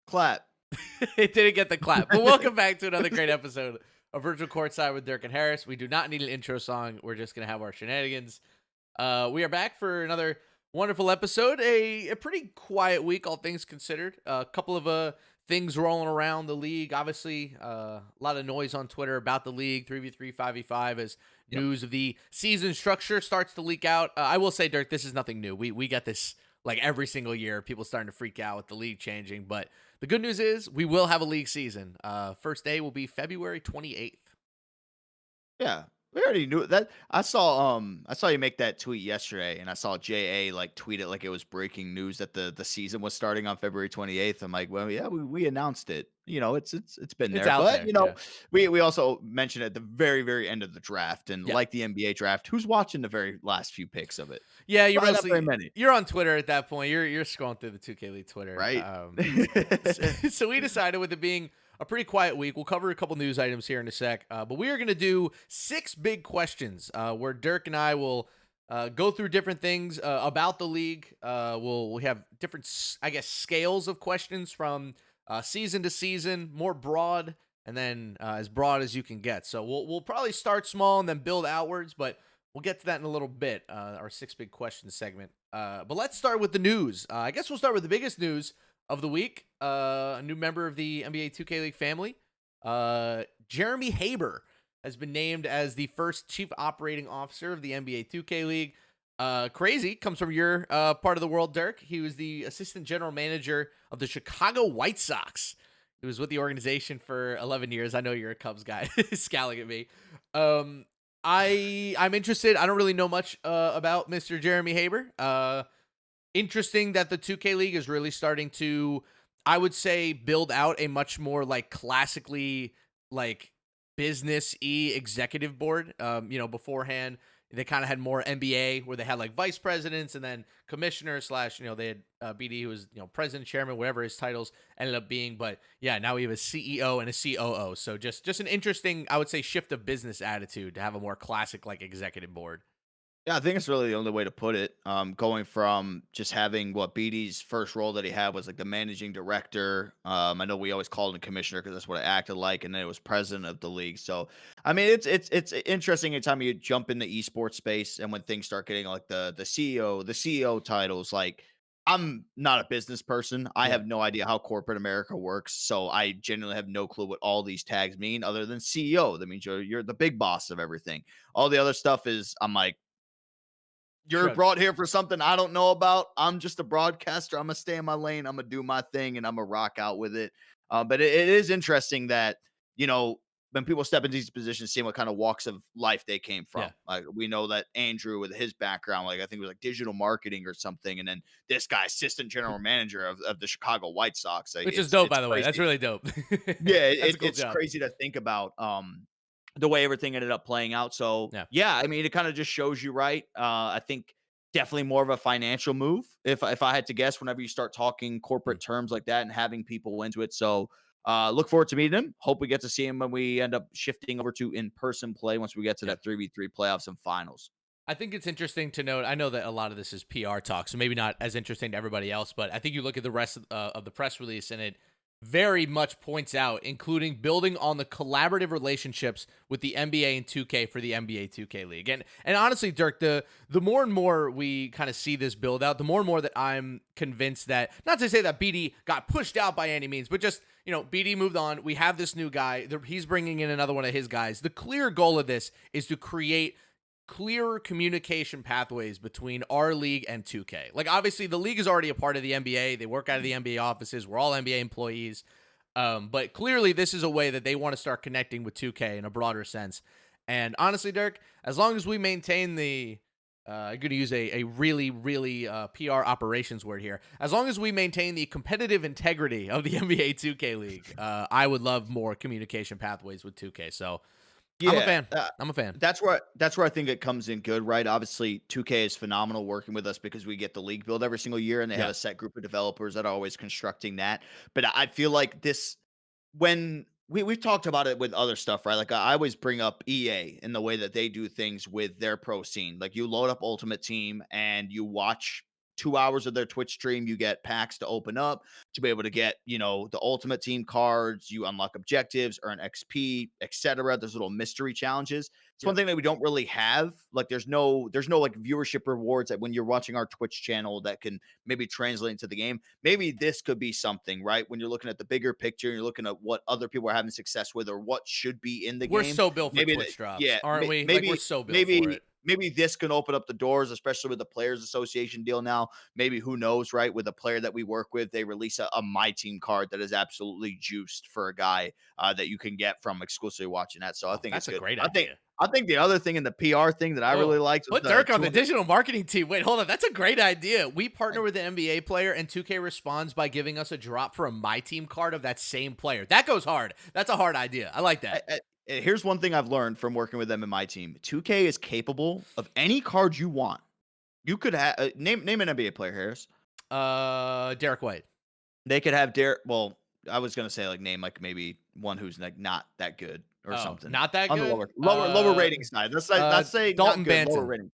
Clap. It didn't get the clap. But welcome back to another great episode of Virtual Courtside with Dirk and Harris. We do not need an intro song. We're just gonna have our shenanigans. We are back for another wonderful episode. A pretty quiet week, all things considered. A couple of things rolling around the league. Obviously, a lot of noise on Twitter about the league, 3v3, 5v5, as Yep. news of the season structure starts to leak out. I will say, Dirk, this is nothing new. We get this like every single year. People starting to freak out with the league changing, but the good news is we will have a league season. First day will be February 28th. Yeah. We already knew that. I saw you make that tweet yesterday, and I saw JA like tweet it like it was breaking news that the season was starting on February 28th. I'm like, well, yeah, we announced it. It's been It's there. out But there. Yeah. we also mentioned at the very end of the draft, and Yeah. like the NBA draft, who's watching the very last few picks of it? Yeah, Probably not very many, you're on Twitter at that point. You're scrolling through the 2K League Twitter. right? So we decided, with it being a pretty quiet week, we'll cover a couple news items here in a sec. But we are going to do 6 big questions where Dirk and I will go through different things about the league. We have different, I guess, scales of questions from season to season, more broad, and then as broad as you can get. So we'll probably start small and then build outwards, but we'll get to that in a little bit, our 6 big questions segment. But let's start with the news. I guess we'll start with the biggest news of the week. A new member of the NBA 2K League family, Jeremy Haber, has been named as the first chief operating officer of the NBA 2K League. Crazy, comes from your part of the world, Dirk. He was the assistant general manager of the Chicago White Sox. He was with the organization for 11 years. I know you're a Cubs guy, scowling at me. I'm interested. I don't really know much about Mr. Jeremy Haber. Interesting that the 2K League is really starting to, I would say, build out a much more like classically like business-y executive board. Beforehand they kind of had more NBA where they had like vice presidents and then commissioners slash, they had BD who was, president, chairman, whatever his titles ended up being. But yeah, now we have a CEO and a COO. So just an interesting, I would say, shift of business attitude to have a more classic like executive board. Yeah, I think it's really the only way to put it. Going from just having what BD's first role that he had was like the managing director. I know we always called him commissioner because that's what it acted like, and then it was president of the league. So, I mean, it's interesting anytime you jump in the esports space and when things start getting like the CEO titles. Like, I'm not a business person. I Yeah. have no idea how corporate America works, so I genuinely have no clue what all these tags mean other than CEO. That means you're the big boss of everything. All the other stuff is I'm like, you're Sure. brought here for something I don't know about. I'm just a broadcaster. I'm gonna stay in my lane. I'm gonna do my thing, and I'm gonna rock out with it. But it is interesting that when people step into these positions, seeing what kind of walks of life they came Yeah. from. Like we know that Andrew, with his background, like I think it was like digital marketing or something, and then this guy, assistant general manager of the Chicago White Sox. Like Which is dope, it's by the way. That's crazy. really dope. Yeah, That's a cool it's job. crazy to think about, the way everything ended up playing out. So, Yeah. yeah, I mean, it kinda just shows you, right? I think definitely more of a financial move if I had to guess whenever you start talking Mm. corporate terms like that and having people into it. So, look forward to meeting him. Hope we get to see him when we end up shifting over to in-person play once we get to Yeah. that 3v3 playoffs and finals. I think it's interesting to note. I know that a lot of this is PR talk, so maybe not as interesting to everybody else, but I think you look at the rest of the press release and it very much points out, including building on the collaborative relationships with the NBA and 2K for the NBA 2K League. And honestly, Dirk, the more and more we kind of see this build out, the more and more that I'm convinced that, not to say that BD got pushed out by any means, but just, BD moved on. We have this new guy. He's bringing in another one of his guys. The clear goal of this is to create clearer communication pathways between our league and 2K. Like, obviously, the league is already a part of the NBA. They work out of the NBA offices. We're all NBA employees. But clearly, this is a way that they want to start connecting with 2K in a broader sense. And honestly, Dirk, as long as we maintain the I'm going to use a really, really PR operations word here. As long as we maintain the competitive integrity of the NBA 2K League, I would love more communication pathways with 2K. So I'm a Yeah, fan. I'm a fan. that's where I think it comes in good, right? Obviously, 2K is phenomenal working with us because we get the league build every single year, and they have Yeah. a set group of developers that are always constructing that. But I feel like this when we've talked about it with other stuff, right? Like I always bring up EA in the way that they do things with their pro scene. Like you load up Ultimate Team and you watch 2 hours of their Twitch stream, you get packs to open up to be able to get, the ultimate team cards, you unlock objectives, earn XP, etc. There's little mystery challenges. It's one Yep. thing that we don't really have. Like there's no like viewership rewards that when you're watching our Twitch channel that can maybe translate into the game. Maybe this could be something, right? When you're looking at the bigger picture, you're looking at what other people are having success with or what should be in the We're game. so built for Maybe that, Twitch drops, yeah, aren't we? Like, we're maybe so built for maybe it. maybe this can open up the doors, especially with the Players Association deal now. Maybe who knows, right? With a player that we work with, they release a My Team card that is absolutely juiced for a guy that you can get from exclusively watching that. So I Oh, think it's that's a good. great I think idea. I think the other thing in the PR thing that I really Oh, liked was put the Dirk on the 200. digital marketing team. Wait, hold on. That's a great idea. We partner with the NBA player, and 2K responds by giving us a drop for a My Team card of that same player. That goes hard. That's a hard idea. I like that. Here's one thing I've learned from working with them in My Team. 2K is capable of any card you want. You could have name an NBA player, Harris. Derek White. They could have Derek. Well, I was gonna say like name like maybe one who's like not that good or Oh, something not that on the good. lower rating side. Let's say not Dalton good, lower Banton. rating.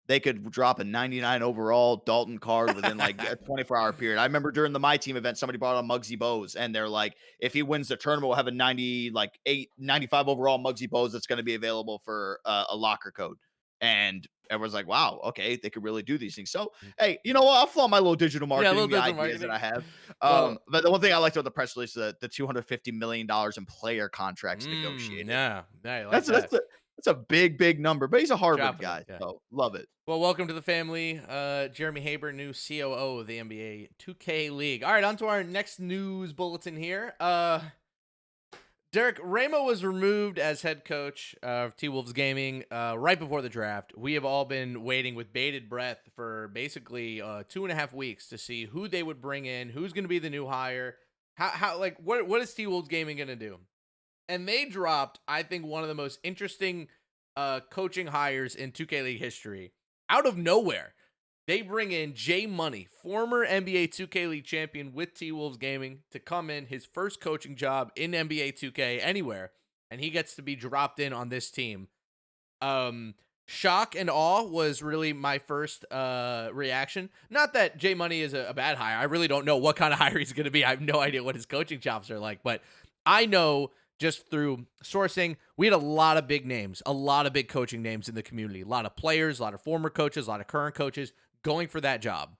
They could drop a 99 overall Dalton card within like a 24-hour period. I remember during the My Team event, somebody brought on Muggsy Bogues, and they're like, if he wins the tournament, we'll have a 95 overall Muggsy Bogues that's going to be available for a locker code. And everyone's like, wow, okay, they could really do these things. So, hey, you know what? I'll flaunt my little digital Yeah, a little marketing, the digital ideas that marketing. I have. Well, But the one thing I liked about the press release is the $250 million in player contracts negotiated. yeah, I like That's that. that's a big, big number, but he's a Harvard Dropping it. guy, Yeah. so love it. Well, welcome to the family. Jeremy Haber, new COO of the NBA 2K League. All right, on to our next news bulletin here. Derek, Ramo was removed as head coach of T-Wolves Gaming right before the draft. We have all been waiting with bated breath for basically 2.5 weeks to see who they would bring in, who's going to be the new hire, what is T-Wolves Gaming going to do? And they dropped, I think, one of the most interesting coaching hires in 2K League history. Out of nowhere, they bring in Jay Money, former NBA 2K League champion with T-Wolves Gaming, to come in his first coaching job in NBA 2K anywhere, and he gets to be dropped in on this team. Shock and awe was really my first reaction. Not that Jay Money is a bad hire. I really don't know what kind of hire he's going to be. I have no idea what his coaching chops are like, but I know just through sourcing, we had a lot of big names, a lot of big coaching names in the community, a lot of players, a lot of former coaches, a lot of current coaches going for that job.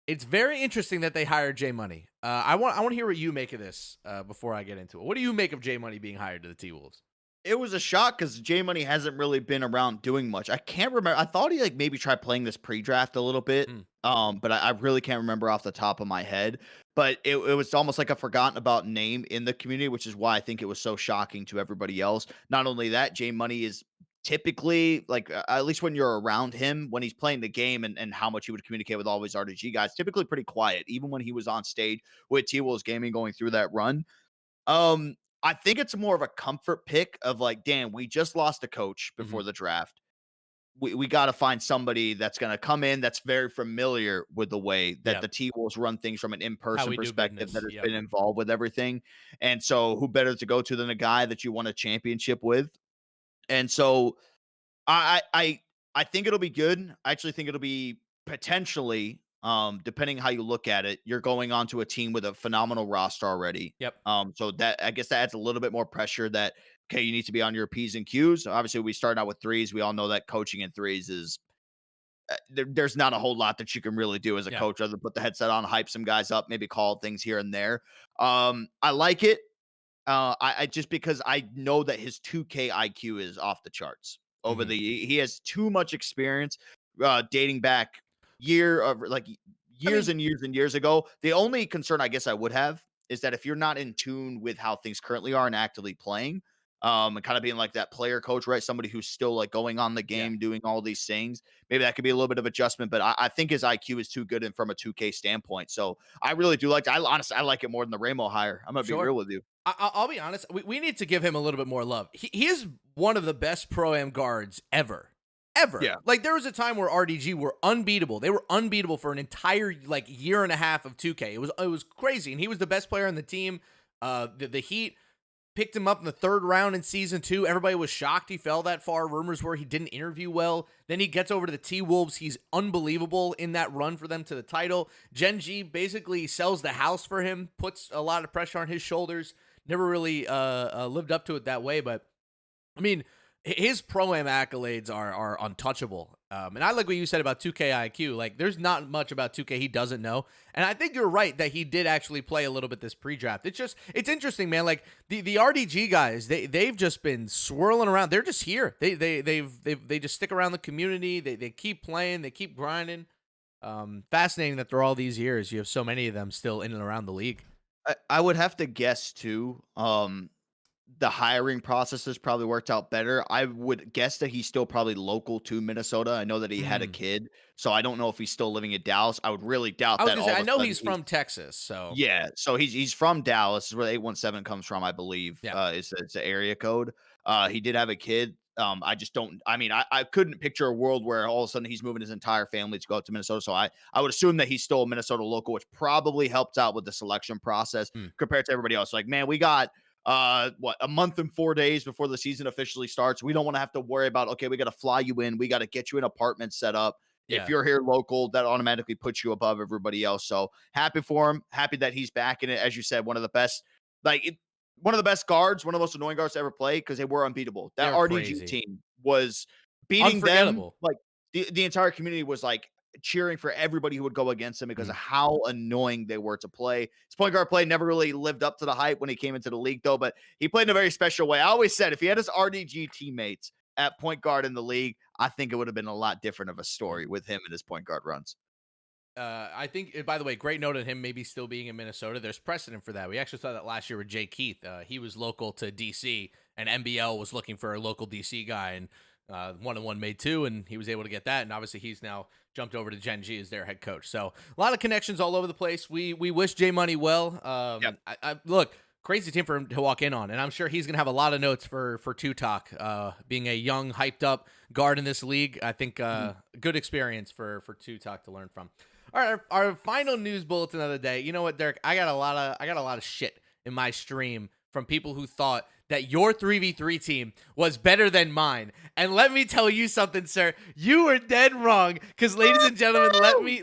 It's very interesting that they hired Jay Money. I want to hear what you make of this before I get into it. What do you make of Jay Money being hired to the T-Wolves? It was a shock because Jay Money hasn't really been around doing much. I can't remember. I thought he like maybe tried playing this pre-draft a little bit, Mm. but I really can't remember off the top of my head. But it was almost like a forgotten about name in the community, which is why I think it was so shocking to everybody else. Not only that, Jay Money is typically like at least when you're around him when he's playing the game and how much he would communicate with all his RDG guys, typically pretty quiet, even when he was on stage with T-Wolves Gaming going through that run. I think it's more of a comfort pick of like, damn, we just lost a coach Mm-hmm. before the draft. We got to find somebody that's going to come in that's very familiar with the way that the Yep. T-Wolves run things from an How in-person we do perspective that business. has Yep. been involved with everything. And so who better to go to than a guy that you won a championship with? And so I think it'll be good. I actually think it'll be potentially, depending how you look at it, you're going on to a team with a phenomenal roster already. Yep. So that I guess that adds a little bit more pressure that okay, you need to be on your P's and Q's. Obviously, we start out with threes. We all know that coaching in threes is there's not a whole lot that you can really do as a Yeah. coach other than put the headset on, hype some guys up, maybe call things here and there. I like it. I just because I know that his 2K IQ is off the charts. Mm-hmm. He has too much experience dating back I years mean, and years and years ago. The only concern I guess I would have is that if you're not in tune with how things currently are and actively playing, and kind of being like that player coach, right? Somebody who's still like going on the yeah. game, doing all these things. Maybe that could be a little bit of adjustment, but I think his IQ is too good and from a 2K standpoint. So I really do like. I like it more than the Ramo hire. I'm gonna be Sure. real with you. I'll be honest. We need to give him a little bit more love. He is one of the best pro-am guards ever. Ever. Yeah. Like, there was a time where RDG were unbeatable. They were unbeatable for an entire, like, year and a half of 2K. It was crazy. And he was the best player on the team. The Heat, picked him up in the 3rd round in season 2. Everybody was shocked he fell that far. Rumors were he didn't interview well. Then he gets over to the T-Wolves. He's unbelievable in that run for them to the title. Gen G basically sells the house for him, puts a lot of pressure on his shoulders. Never really lived up to it that way, but I mean, his pro-am accolades are untouchable. And I like what you said about 2K IQ. Like, there's not much about 2K he doesn't know. And I think you're right that he did actually play a little bit this pre-draft. It's interesting, man. Like, the RDG guys, they've just been swirling around. They're just here. They just stick around the community. They keep playing. They keep grinding. Fascinating that through all these years, you have so many of them still in and around the league. I would have to guess too. The hiring process has probably worked out better. I would guess that he's still probably local to Minnesota. I know that he had a Mm. kid, so I don't know if he's still living in Dallas. I would really I doubt was that gonna say, all I of a know sudden he's he's from Texas, so yeah, so he's from Dallas, is where the 817 comes from, I believe, yeah. is the area code. He did have a kid. I just don't I mean, I couldn't picture a world where all of a sudden he's moving his entire family to go out to Minnesota. So I would assume that he's still a Minnesota local, which probably helped out with the selection process Hmm. compared to everybody else. Like, man, we got what, a month and 4 days before the season officially starts. We don't want to have to worry about, okay, we got to fly you in, we got to get you an apartment set up. If Yeah, you're here local, that automatically puts you above everybody else. So happy for him. Happy that he's back in it. As you said, one of the best, like one of the best guards, one of the most annoying guards to ever play because they were unbeatable. That they're RDG crazy. team was beating them. Unforgettable. Like the entire community was like cheering for everybody who would go against him because Mm. of how annoying they were to play. His point guard play never really lived up to the hype when he came into the league, though, but he played in a very special way. I always said if he had his RDG teammates at point guard in the league, I think it would have been a lot different of a story with him and his point guard runs. I think, by the way, great note on him maybe still being in Minnesota. There's precedent for that. We actually saw that last year with Jay Keith. He was local to DC, and NBL was looking for a local DC guy, and 1-on-1 made 2, and he was able to get that. And obviously, he's now jumped over to Gen G as their head coach. So a lot of connections all over the place. We wish J Money well. Yep. Look, crazy team for him to walk in on, and I'm sure he's gonna have a lot of notes for Two Talk. Being a young, hyped up guard in this league, I think good experience for Two Talk to learn from. All right, our final news bulletin of the day. You know what, Dirk? I got a lot of shit in my stream from people who thought that your 3v3 team was better than mine. And let me tell you something, sir. You were dead wrong. Because, ladies and gentlemen,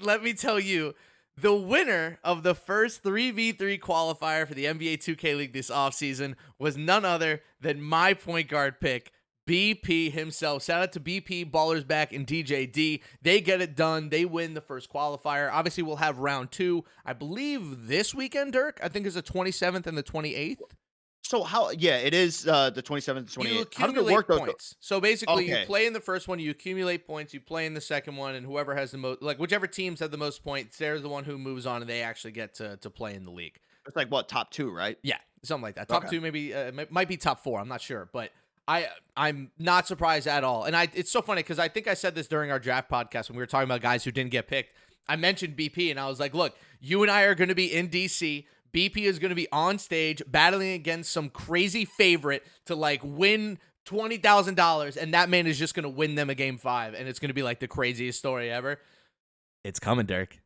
let me tell you, the winner of the first 3v3 qualifier for the NBA 2K League this offseason was none other than my point guard pick, BP himself. Shout out to BP, Ballers Back, and DJD. They get it done. They win the first qualifier. Obviously, we'll have round 2, I believe, this weekend, Dirk. I think it's the 27th and the 28th. So how? Yeah, it is the 27th, You 28th. How does it accumulate work? Those points. So basically, you okay. play in the first one, you accumulate points. You play in the second one, and whoever has the most, like whichever teams have the most points, they're the one who moves on, and they actually get to play in the league. It's like what, top two, right? Yeah, something like that. Top Okay. 2, maybe might be top 4. I'm not sure, but I'm not surprised at all. And it's so funny because I think I said this during our draft podcast when we were talking about guys who didn't get picked. I mentioned BP, and I was like, look, you and I are going to be in DC. BP is going to be on stage battling against some crazy favorite to like win $20,000, and that man is just going to win them a game 5, and it's going to be like the craziest story ever. It's coming, Dirk.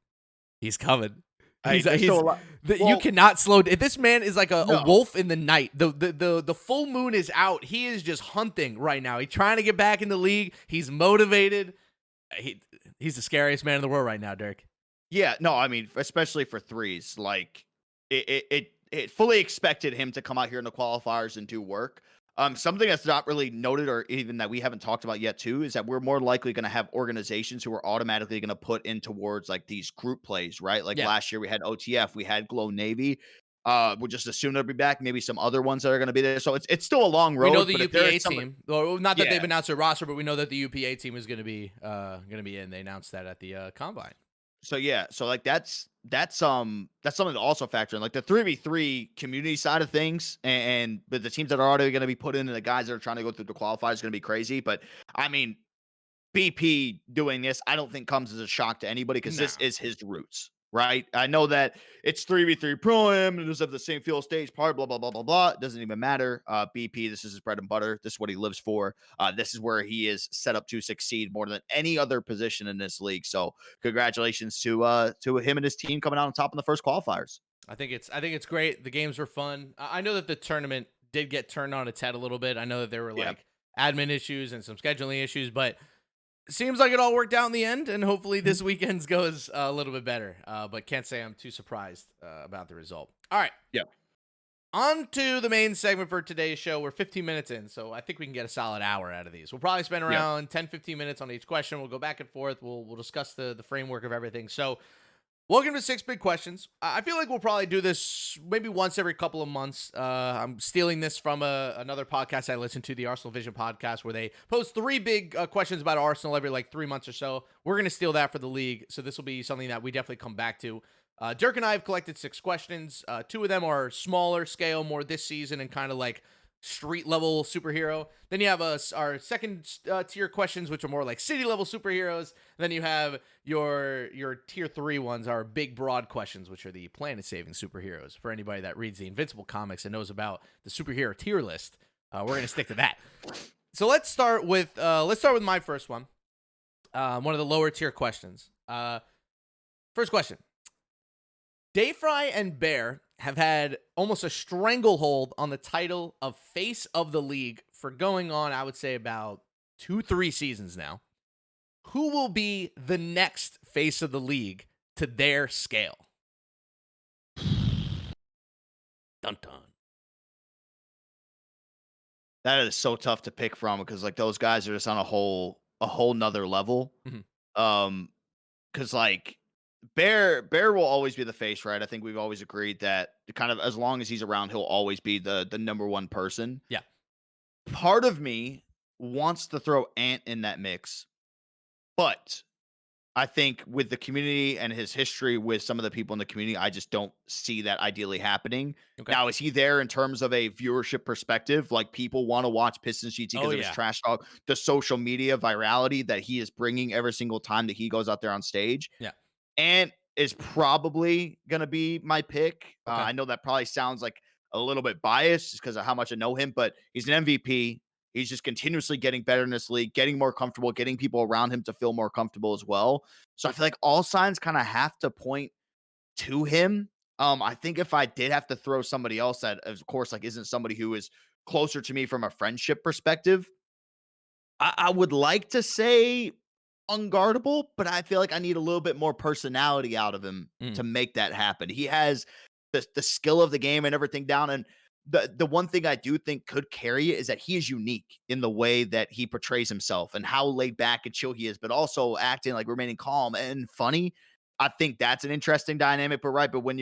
He's coming. There's still a lot. You Well, cannot slow. This man is like a no. wolf in the night. The full moon is out. He is just hunting right now. He's trying to get back in the league. He's motivated. He's the scariest man in the world right now, Dirk. Yeah, no, I mean, especially for threes, like it fully expected him to come out here in the qualifiers and do work. Something that's not really noted or even that we haven't talked about yet too is that we're more likely going to have organizations who are automatically going to put in towards like these group plays, right? Like Yeah. last year we had OTF, we had Glow Navy. We'll just assume they'll be back. Maybe some other ones that are going to be there. So it's still a long road. We know the but if there UPA is some, team. Well, not that yeah. they've announced their roster, but we know that the UPA team is going to be in. They announced that at the combine. So yeah, so like that's something to also factor in, like the 3v3 community side of things, and but the teams that are already going to be put in and the guys that are trying to go through the qualifiers is going to be crazy. But I mean, BP doing this, I don't think comes as a shock to anybody because No. this is his roots, right? I know that it's 3v3 pro-am and it doesn't have the same field stage part, blah, blah, blah, blah, blah. It doesn't even matter. BP, this is his bread and butter. This is what he lives for. This is where he is set up to succeed more than any other position in this league. So congratulations to him and his team coming out on top in the first qualifiers. I think it's great. The games were fun. I know that the tournament did get turned on its head a little bit. I know that there were Yeah. like admin issues and some scheduling issues, but seems like it all worked out in the end, and hopefully Mhm. this weekend's goes a little bit better. But can't say I'm too surprised about the result. All right. Yeah. On to the main segment for today's show. We're 15 minutes in, so I think we can get a solid hour out of these. We'll probably spend Yeah. around 10, 15 minutes on each question. We'll go back and forth. We'll discuss the framework of everything. So welcome to Six Big Questions. I feel like we'll probably do this maybe once every couple of months. I'm stealing this from another podcast I listen to, the Arsenal Vision podcast, where they post 3 big questions about Arsenal every like 3 months or so. We're going to steal that for the league, so this will be something that we definitely come back to. Dirk and I have collected 6 questions. 2 of them are smaller scale, more this season, and kind of like street level superhero. Then you have our second tier questions, which are more like city level superheroes. Then you have your tier 3 ones, are big broad questions, which are the planet saving superheroes. For anybody that reads the Invincible comics and knows about the superhero tier list, we're gonna stick to that. So let's start with my first one. One of the lower tier questions. First question. Dayfry and Bear have had almost a stranglehold on the title of Face of the League for going on, I would say, about 2-3 seasons now. Who will be the next Face of the League to their scale? Dun dun. That is so tough to pick from because like those guys are just on a whole nother level. Mhm. Because like Bear will always be the face, right? I think we've always agreed that kind of as long as he's around, he'll always be the number one person. Yeah. Part of me wants to throw Ant in that mix, but I think with the community and his history with some of the people in the community, I just don't see that ideally happening. Okay. Now, is he there in terms of a viewership perspective? Like people want to watch Pistons GT because Oh, of his yeah. trash talk, the social media virality that he is bringing every single time that he goes out there on stage. Yeah. Ant is probably going to be my pick. Okay. I know that probably sounds like a little bit biased just because of how much I know him, but he's an MVP. He's just continuously getting better in this league, getting more comfortable, getting people around him to feel more comfortable as well. So I feel like all signs kind of have to point to him. I think if I did have to throw somebody else that, of course, like isn't somebody who is closer to me from a friendship perspective, I would like to say unguardable, but I feel like I need a little bit more personality out of him Mm. to make that happen. He has the skill of the game and everything down. And the one thing I do think could carry it is that he is unique in the way that he portrays himself and how laid back and chill he is, but also acting like remaining calm and funny. I think that's an interesting dynamic, but when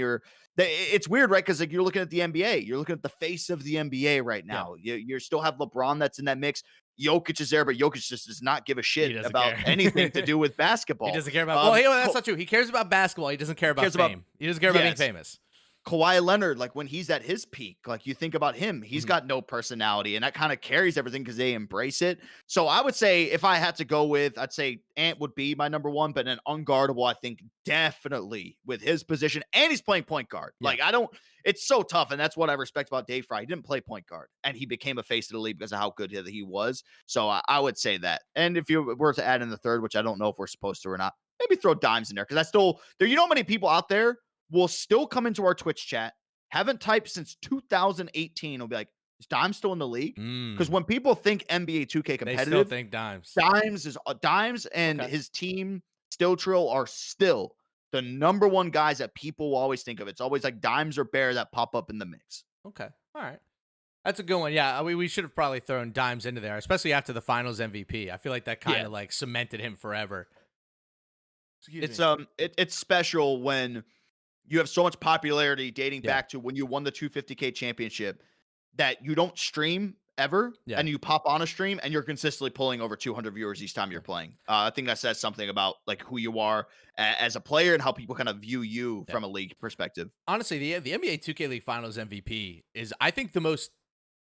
it's weird, right? Because like you're looking at the NBA, you're looking at the face of the NBA right Yeah. now. You still have LeBron that's in that mix. Jokic is there, but Jokic just does not give a He shit doesn't about care. anything to do with basketball. He doesn't care about. Well, that's Ka- not true. He cares about basketball. He doesn't care about cares about- fame. He doesn't care about being Yes. famous. Kawhi Leonard, like when he's at his peak, like you think about him, he's Mhm. got no personality, and that kind of carries everything because they embrace it. So I would say if I had to go with, I'd say Ant would be my number one, but an unguardable, I think definitely with his position, and he's playing point guard. Yeah. Like it's so tough, and that's what I respect about Dave Fry. He didn't play point guard, and he became a face of the league because of how good he was. So I would say that. And if you were to add in the third, which I don't know if we're supposed to or not, maybe throw Dimes in there because that's still there. You know how many people out there will still come into our Twitch chat, haven't typed since 2018. Will be like, is Dime still in the league? Because when people think NBA 2K They still competitive, think Dimes. Dimes and Okay. his team Still Trill are still the number one guys that people will always think of. It's always like Dimes or Bear that pop up in the mix. Okay. All right. That's a good one. Yeah, we should have probably thrown Dimes into there, especially after the Finals MVP. I feel like that kind of like cemented him forever. It's special when you have so much popularity dating back to when you won the 250K championship that you don't stream ever and you pop on a stream and you're consistently pulling over 200 viewers each time you're playing. I think that says something about like who you are as a player and how people kind of view you from a league perspective. Honestly, the NBA 2K League Finals MVP is, I think, the most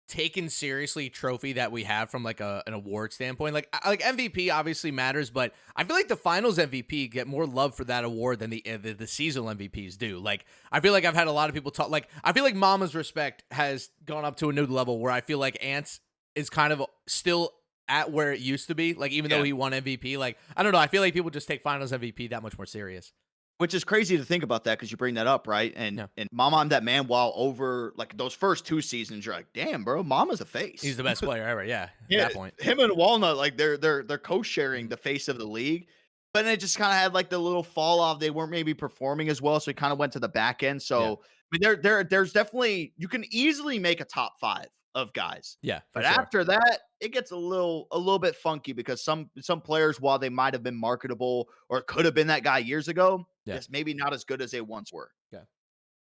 taken seriously trophy that we have from like an award standpoint. Like MVP obviously matters, but I feel like the Finals MVP get more love for that award than the seasonal MVPs do. Like I feel like I've had a lot of people talk, like I feel like Mama's respect has gone up to a new level where I feel like Ants is kind of still at where it used to be. Like even though he won MVP, like I don't know, I feel like people just take Finals MVP that much more serious. Which is crazy to think about that because you bring that up, right? And Yeah. and Mama I'm That Man, while over like those first 2 seasons, you're like, damn, bro, Mama's a He's face. the best player ever. Yeah. At Yeah, that point. him and Walnut, like they're co-sharing Mhm. the face of the league. But then it just kind of had like the little fall off. They weren't maybe performing as well, so he kind of went to the back end. Yeah. So I mean, there's definitely you can easily make a top 5 of guys. Yeah, for But sure. after that, it gets a little bit funky because some players, while they might have been marketable or could have been that guy years ago, Yeah. just maybe not as good as they once were. Yeah.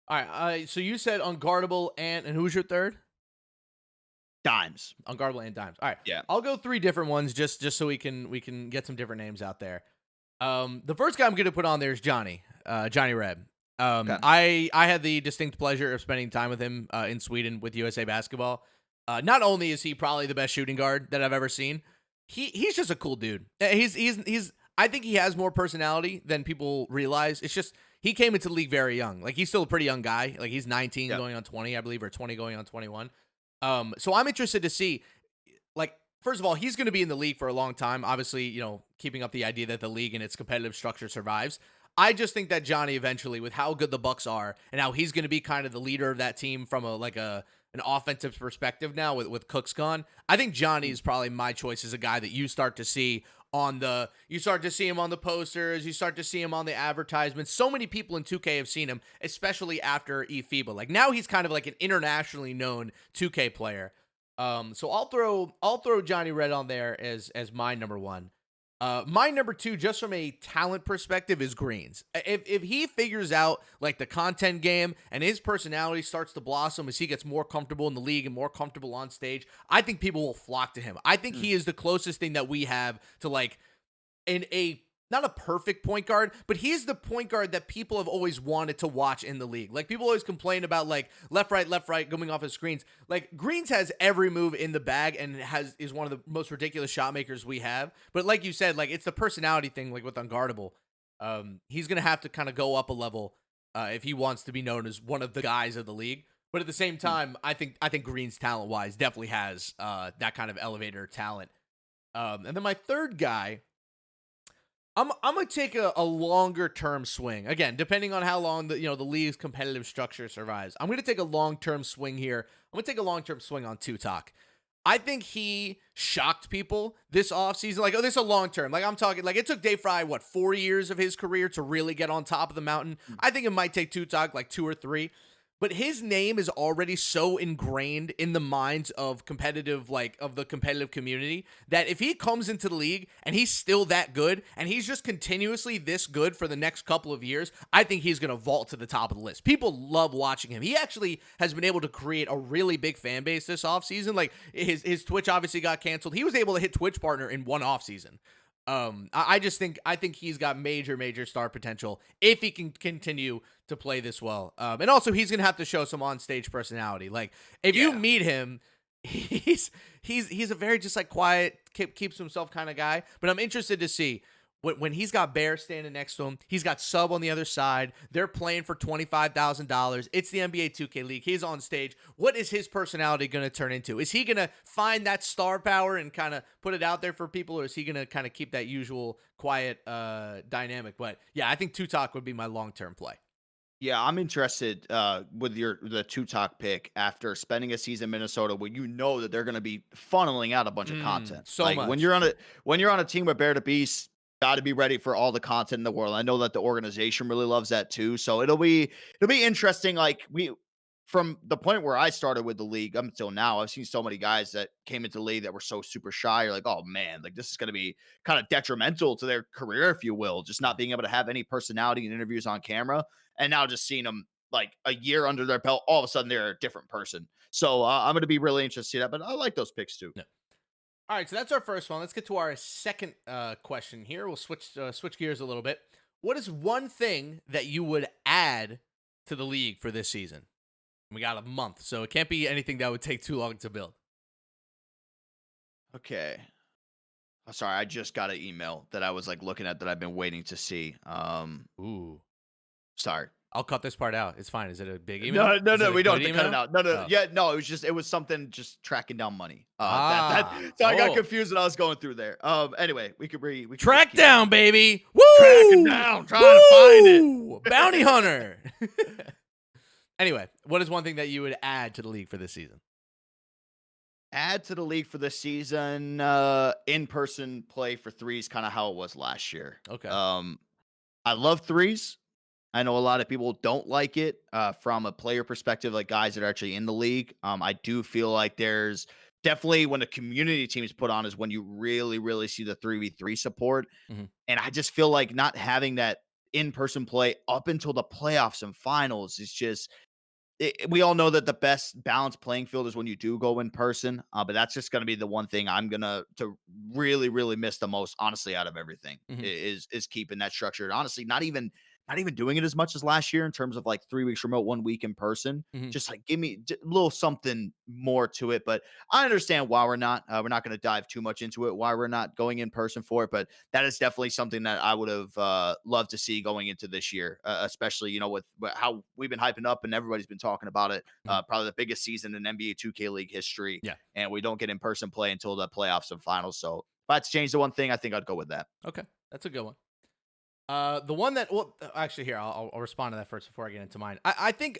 All right. So you said unguardable and who's your third? Dimes. Unguardable and dimes. All right. Yeah. I'll go three different ones just so we can get some different names out there. The first guy I'm going to put on there is Johnny. Johnny Reb. Okay. I had the distinct pleasure of spending time with him in Sweden with USA Basketball. Not only is he probably the best shooting guard that I've ever seen, he's just a cool dude. He's I think he has more personality than people realize. It's just he came into the league very young. Like he's still a pretty young guy. Like he's 19 Yeah. going on 20, I believe, or 20 going on 21. So I'm interested to see, like, first of all, he's going to be in the league for a long time. Obviously, keeping up the idea that the league and its competitive structure survives. I just think that Johnny eventually, with how good the Bucks are and how he's going to be kind of the leader of that team from an offensive perspective now with Cook's gone. I think Johnny is probably my choice as a guy that you start to see you start to see him on the posters, you start to see him on the advertisements. So many people in 2K have seen him, especially after eFIBA. Like now he's kind of like an internationally known 2K player. So I'll throw Johnny Red on there as my number one. My number two, just from a talent perspective, is Greens. If he figures out like the content game and his personality starts to blossom as he gets more comfortable in the league and more comfortable on stage, I think people will flock to him. I think Mm. he is the closest thing that we have to like in a not a perfect point guard, but he's the point guard that people have always wanted to watch in the league. Like people always complain about like left, right, coming off his screens. Like Greens has every move in the bag and is one of the most ridiculous shot makers we have. But like you said, like it's the personality thing, like with Unguardable. He's gonna have to kind of go up a level if he wants to be known as one of the guys of the league. But at the same Mm. time, I think Greens talent wise definitely has that kind of elevator talent. And then my third guy, I'm gonna take a longer term swing. Again, depending on how long the league's competitive structure survives. I'm gonna take a long term swing here. I'm gonna take a long term swing on Tutok. I think he shocked people this offseason. Like, oh, this is a long term. Like, I'm talking, like, it took Dave Fry, 4 years of his career to really get on top of the mountain. Mm. I think it might take Tutok like 2 or 3. But his name is already so ingrained in the minds of the competitive community that if he comes into the league and he's still that good and he's just continuously this good for the next couple of years, I think he's going to vault to the top of the list. People love watching him. He actually has been able to create a really big fan base this offseason. Like his Twitch obviously got canceled. He was able to hit Twitch partner in one offseason. I think he's got major star potential if he can continue to play this well. And also he's gonna have to show some on stage personality. Like if you Yeah. meet him, he's a very just like quiet, keeps himself kind of guy. But I'm interested to see when he's got Bear standing next to him, he's got Sub on the other side. They're playing for $25,000. It's the NBA 2K League. He's on stage. What is his personality going to turn into? Is he going to find that star power and kind of put it out there for people, or is he going to kind of keep that usual quiet dynamic? But yeah, I think Tutok would be my long term play. Yeah, I'm interested with the two talk pick after spending a season in Minnesota where you know that they're going to be funneling out a bunch of content. So Like much. when you're on a team with Bear to Beast, got to be ready for all the content in the world. I know that the organization really loves that too. So it'll be interesting. Like we from the point where I started with the league up until now, I've seen so many guys that came into the league that were so super shy. You're like, oh man, like this is going to be kind of detrimental to their career, if you will, just Yeah. not being able to have any personality in interviews on camera. And now just seeing them like a year under their belt, all of a sudden they're a different person. So I'm going to be really interested to see that. But I like those picks too. Yeah. All right, so that's our first one. Let's get to our second question here. We'll switch gears a little bit. What is one thing that you would add to the league for this season? We got a month, so it can't be anything that would take too long to build. Okay. Oh, sorry, I just got an email that I was like looking at that I've been waiting to see. Ooh. Sorry. I'll cut this part out. It's fine. Is it a big email? No, Is it a we don't good have to cut it email? out. No. Oh. Yeah, no, it was something just tracking down money. Ah. So I got Oh. confused when I was going through there. Anyway, we could just Track keep going. down, baby. Tracking Woo! down, trying to find it. Woo! Bounty hunter. Anyway, what is one thing that you would add to the league for this season? Add to the league for this season, in-person play for threes, kind of how it was last year. Okay. I love threes. I know a lot of people don't like it from a player perspective, like guys that are actually in the league. I do feel like there's definitely when a community team is put on is when you really, really see the 3v3 support. Mhm. And I just feel like not having that in-person play up until the playoffs and finals is just we all know that the best balanced playing field is when you do go in person, but that's just going to be the one thing I'm gonna to really, really miss the most, honestly, out of everything Mhm. is keeping that structured. Honestly, not even doing it as much as last year in terms of like 3 weeks remote, 1 week in person. Mhm. Just like give me a little something more to it. But I understand why we're not going to dive too much into it. Why we're not going in person for it, but that is definitely something that I would have loved to see going into this year, especially with how we've been hyping up and everybody's been talking about it. Mhm. Probably the biggest season in NBA 2K League history, Yeah. and we don't get in person play until the playoffs and finals. So if I had to change the one thing, I think I'd go with that. Okay. That's a good one. The one that, well, actually, here I'll respond to that first before I get into mine. I think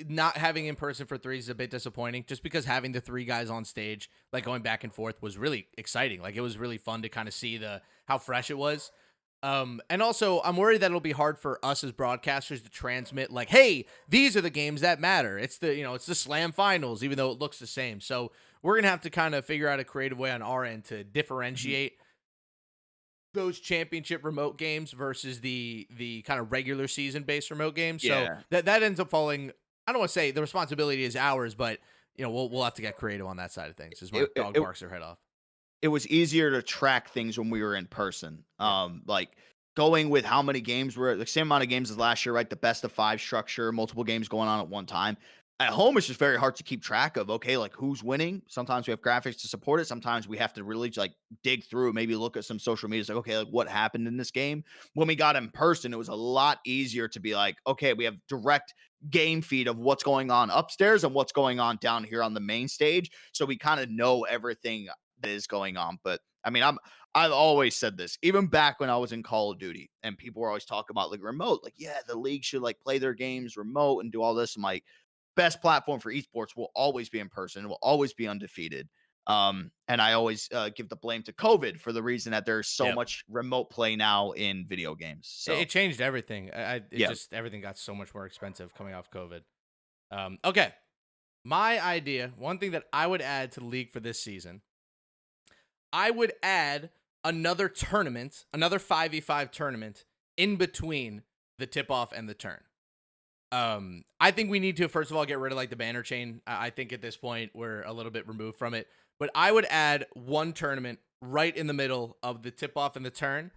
not having in person for threes is a bit disappointing, just because having the three guys on stage, like going back and forth, was really exciting. Like it was really fun to kind of see how fresh it was. And also I'm worried that it'll be hard for us as broadcasters to transmit like, hey, these are the games that matter. It's it's the Slam Finals, even though it looks the same. So we're gonna have to kind of figure out a creative way on our end to Mhm. differentiate those championship remote games versus the kind of regular season based remote games. So Yeah. that ends up falling. I don't want to say the responsibility is ours, but we'll have to get creative on that side of things. As my It, it, dog it barks her head off. it was easier to track things when we were in person. Yeah. Like going with how many games were the same amount of games as last year, right? The best of five structure, multiple games going on at one time. At home, it's just very hard to keep track of. Okay, like who's winning. Sometimes we have graphics to support it. Sometimes we have to really like dig through, maybe look at some social media. It's like, okay, like what happened in this game? When we got in person, it was a lot easier to be like, okay, we have direct game feed of what's going on upstairs and what's going on down here on the main stage. So we kind of know everything that is going on. But I mean, I've always said this, even back when I was in Call of Duty and people were always talking about like remote, like, yeah, the league should like play their games remote and do all this. I'm like, best platform for esports will always be in person, will always be undefeated. And I always give the blame to COVID for the reason that there's so Yep. much remote play now in video games. It So changed everything. It yeah. just everything got so much more expensive coming off COVID. Okay, my idea. One thing that I would add to the league for this season, I would add another tournament, another 5v5 tournament in between the tip off and the turn. I think we need to first of all get rid of like the banner chain. I think at this point we're a little bit removed from it, but I would add one tournament right in the middle of the tip off and the turn.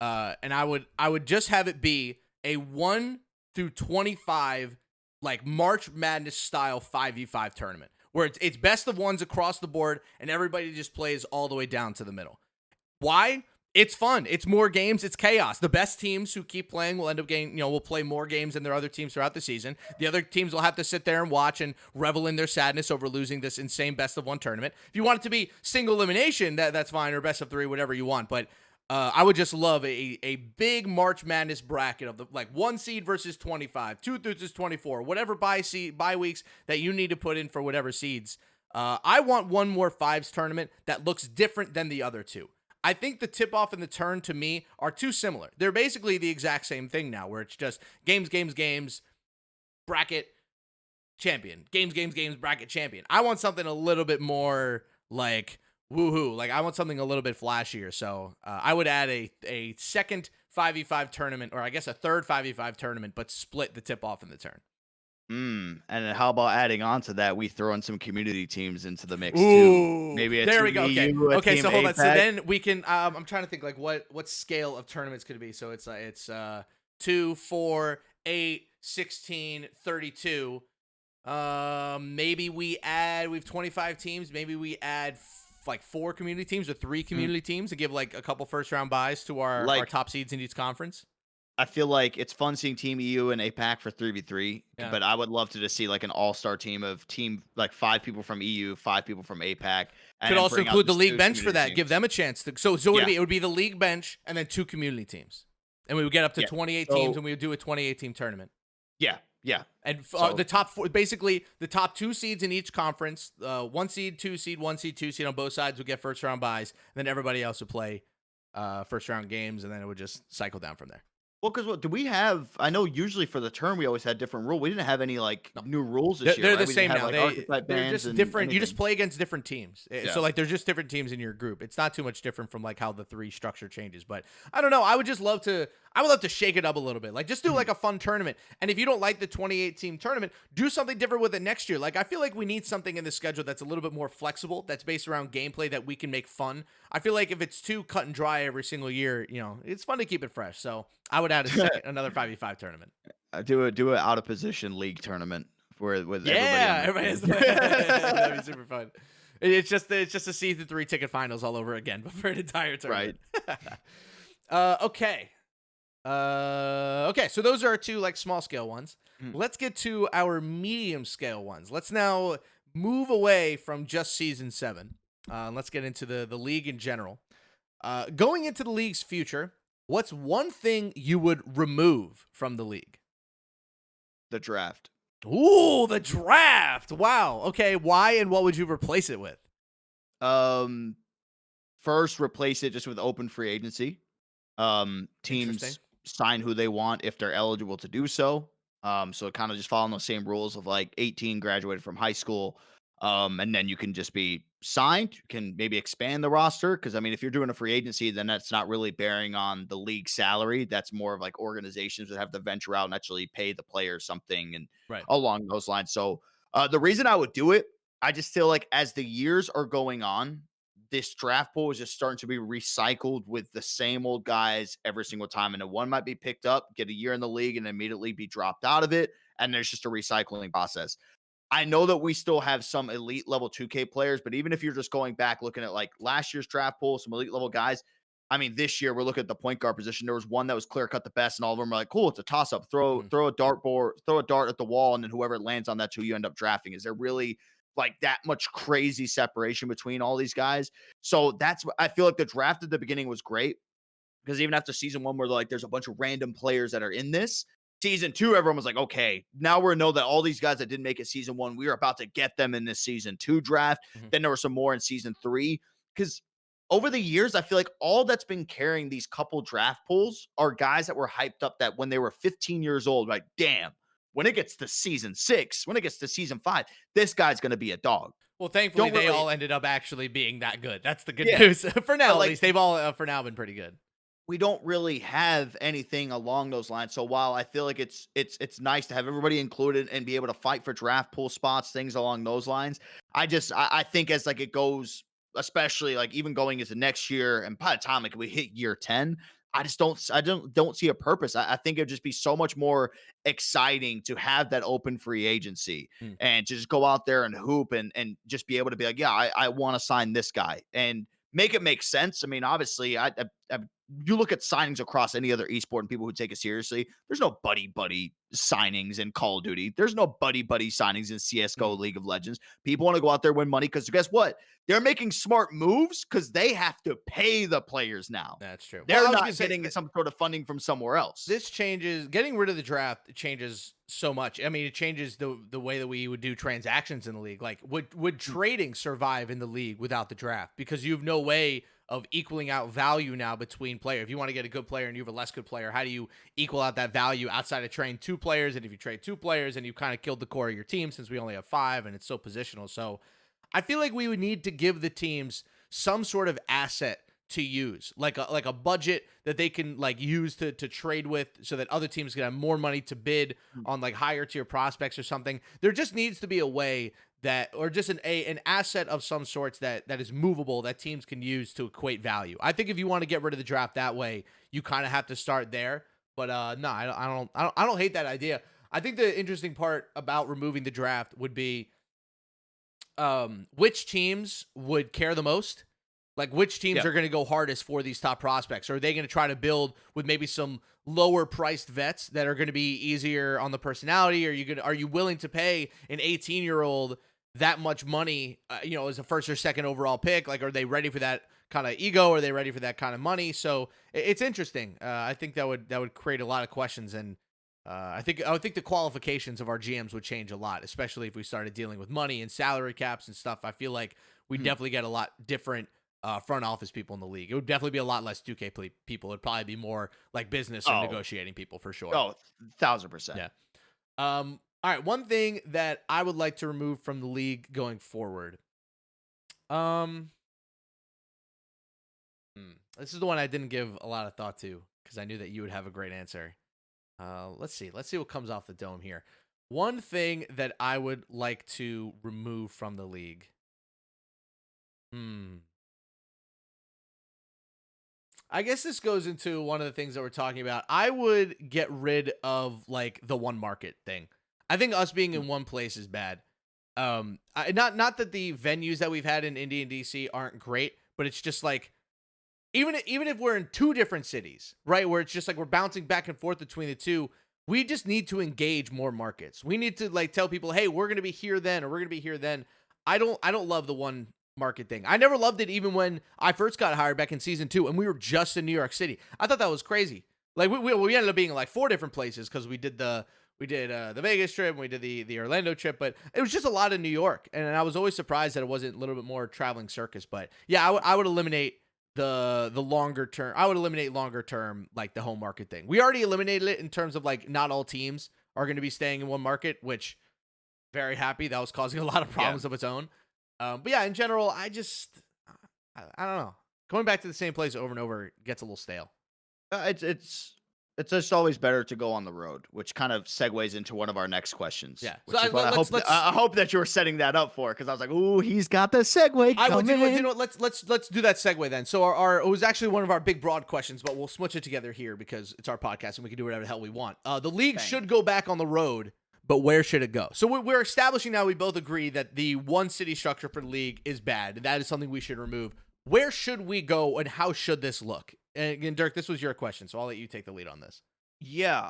And I would just have it be a 1 through 25 like March Madness style 5v5 tournament where it's best of ones across the board and everybody just plays all the way down to the middle. Why? It's fun. It's more games. It's chaos. The best teams who keep playing will end up getting, will play more games than their other teams throughout the season. The other teams will have to sit there and watch and revel in their sadness over losing this insane best of one tournament. If you want it to be single elimination, that's fine, or best of three, whatever you want. But I would just love a big March Madness bracket of the like 1 seed versus 25, 2 versus 24, whatever bye weeks that you need to put in for whatever seeds. I want one more fives tournament that looks different than the other two. I think the tip off and the turn to me are too similar. They're basically the exact same thing now, where it's just games, bracket, champion. Games, bracket, champion. I want something a little bit more like woohoo. Like I want something a little bit flashier. So I would add a second 5v5 tournament, or I guess a third 5v5 tournament, but split the tip off and the turn. And then how about adding on to that, we throw in some community teams into the mix too. Ooh, Maybe a there we team go. Okay, EU, a okay. team So hold on. So APAC. then we can. I'm trying to think like what scale of tournaments could it be? So it's 2, 4, 8, 16, 32. Maybe we have 25 teams. Maybe we add like 4 community teams or 3 Mm, community teams to give like a couple first round buys to our Like top seeds in each conference. I feel like it's fun seeing Team EU and APAC for 3v3, Yeah. but I would love to just see like an all-star team of team like 5 people from EU, 5 people from APAC, and Could then also bring out include the just league two bench for community that. Give teams. them a chance to. So Yeah, it would be the league bench and then 2 community teams, and we would get up to yeah. 28 teams, So and we would do a 28 team tournament. yeah, yeah. And So the top four, basically the top 2 seeds in each conference, 1 seed, 2 seed, 1 seed, 2 seed on both sides would get first round buys, and then everybody else would play first round games, and then it would just cycle down from there. well, because what do we have? I know usually for the term we always had different rule. We didn't have any like No. new rules this year, They're right? the We didn't same have now. like archetype They're bans just and different. You just anything. play against different teams. So Yeah. like there's just different teams in your group. It's not too much different from like how the 3 structure changes. But I don't know. I would love to shake it up a little bit. Like just do Mhm. like a fun tournament. And if you don't like the 28 team tournament, do something different with it next year. Like I feel like we need something in the schedule that's a little bit more flexible, that's based around gameplay that we can make fun. I feel like if it's too cut and dry every single year, it's fun to keep it fresh. So I would add another 5v5 tournament. Do a out of position league tournament where with everybody Yeah, on everybody has the to team. play. That'd be super fun. It's just a season 3 ticket finals all over again, but for an entire Right. tournament. Okay. Okay. So those are our 2 like small scale ones. Mhm. Let's get to our medium scale ones. Let's now move away from just season 7. Let's get into the league in general. Going into the league's future, what's one thing you would remove from the league? The draft. Ooh, the draft. Wow. Okay. Why and what would you replace it with? Um, First replace it just with open free agency. Interesting. Teams sign who they want if they're eligible to do so. So it kind of just following those same rules of like 18 graduated from high school. And then you can just be signed. You can maybe expand the roster because I mean, if you're doing a free agency, then that's not really bearing on the league salary. That's more of like organizations that have to venture out and actually pay the players something and Right. along those lines. So the reason I would do it, I just feel like as the years are going on, this draft pool is just starting to be recycled with the same old guys every single time. And then one might be picked up, get a year in the league, and immediately be dropped out of it. And there's just a recycling process. I know that we still have some elite level 2K players, but even if you're just going back looking at like last year's draft pool, some elite level guys. I mean, this year we're looking at the point guard position. There was one that was clear cut the best, and all of them are like, cool, it's a toss up. Throw a dartboard, throw a dart at the wall, and then whoever lands on that's who you end up drafting. Is there really like that much crazy separation between all these guys? So that's I feel like the draft at the beginning was great because even after season 1, where like there's a bunch of random players that are in this. Season 2, everyone was like, okay, now we know that all these guys that didn't make it season 1, we are about to get them in this season 2 draft. Mhm. Then there were some more in season 3. Because over the years, I feel like all that's been carrying these couple draft pools are guys that were hyped up that when they were 15 years old, like, damn, when it gets to season 6, when it gets to season 5, this guy's going to be a dog. Well, thankfully, Don't they really, all ended up actually being that good. That's the good yeah. news. For now, But at like, least. They've all, for now, been pretty good. we don't really have anything along those lines. So while I feel like it's nice to have everybody included and be able to fight for draft pool spots, things along those lines, I think as like it goes, especially like even going into next year, and by the time like we hit year 10, I don't see a purpose. I think it'd just be so much more exciting to have that open free agency Mm. and to just go out there and hoop and just be able to be like, yeah, I want to sign this guy and make it make sense. I mean, obviously, I you look at signings across any other esport and people who take it seriously, there's no buddy signings in Call of Duty. There's no buddy signings in CS:GO, League of Legends. People want to go out there and win money because guess what? They're making smart moves because they have to pay the players now. That's true. They're Well, I was not gonna say, getting some sort of funding from somewhere else. this changes, getting rid of the draft changes so much. I mean, it changes the way that we would do transactions in the league. Like, would trading survive in the league without the draft? Because you have no way of equaling out value now between players. If you want to get a good player and you have a less good player, how do you equal out that value outside of trading 2 players? And if you trade 2 players and you kind of killed the core of your team, since we only have 5 and it's so positional. So I feel like we would need to give the teams some sort of asset to use, like a budget that they can like use to trade with, so that other teams can have more money to bid on like higher tier prospects or something. There just needs to be a way that, or just an asset of some sorts that is movable that teams can use to equate value. I think if you want to get rid of the draft that way, you kind of have to start there. But no, I don't hate that idea. I think the interesting part about removing the draft would be which teams would care the most. Like, which teams Yeah. are going to go hardest for these top prospects? Or are they going to try to build with maybe some lower priced vets that are going to be easier on the personality? Are you willing to pay an 18-year-old that much money, as a first or second overall pick? Like, are they ready for that kind of ego? Are they ready for that kind of money? So it's interesting. I think that would create a lot of questions, and I would think the qualifications of our GMs would change a lot, especially if we started dealing with money and salary caps and stuff. I feel like we Mhm. definitely get a lot different front office people in the league. It would definitely be a lot less 2K people. It'd probably be more like business or Oh, negotiating people for sure. oh, 1000%. Yeah. All right. One thing that I would like to remove from the league going forward. Um. This is the one I didn't give a lot of thought to because I knew that you would have a great answer. Let's see. Let's see what comes off the dome here. One thing that I would like to remove from the league. Hmm. I guess this goes into one of the things that we're talking about. I would get rid of like the one market thing. I think us being in one place is bad. Not that the venues that we've had in Indy and DC aren't great, but it's just like even if we're in two different cities, right, where it's just like we're bouncing back and forth between the two, we just need to engage more markets. We need to like tell people, hey, we're gonna be here then, or we're gonna be here then. I don't love the one market thing. I never loved it even when I first got hired back in season 2 and we were just in New York City. I thought that was crazy. Like we ended up being in like 4 different places because we did the Vegas trip and we did the Orlando trip, but it was just a lot of New York, and I was always surprised that it wasn't a little bit more traveling circus. But yeah, I would eliminate the longer term. I would eliminate longer term like the home market thing. We already eliminated it in terms of like not all teams are going to be staying in one market, which very happy that was causing a lot of Yeah. problems of its own. But yeah, in general, I don't know. Going back to the same place over and over gets a little stale. It's just always better to go on the road, which kind of segues into one of our next questions, Yeah. So which is what I hope that you were setting that up for, because I was like, "Ooh, he's got the segue I would coming." let's do that segue then. So our it was actually one of our big broad questions, but we'll smooch it together here because it's our podcast and we can do whatever the hell we want. The league Bang. should go back on the road, but where should it go? So we're establishing now. We both agree that the one city structure for the league is bad, and that is something we should remove. Where should we go, and how should this look? And again, Dirk, this was your question, so I'll let you take the lead on this. Yeah,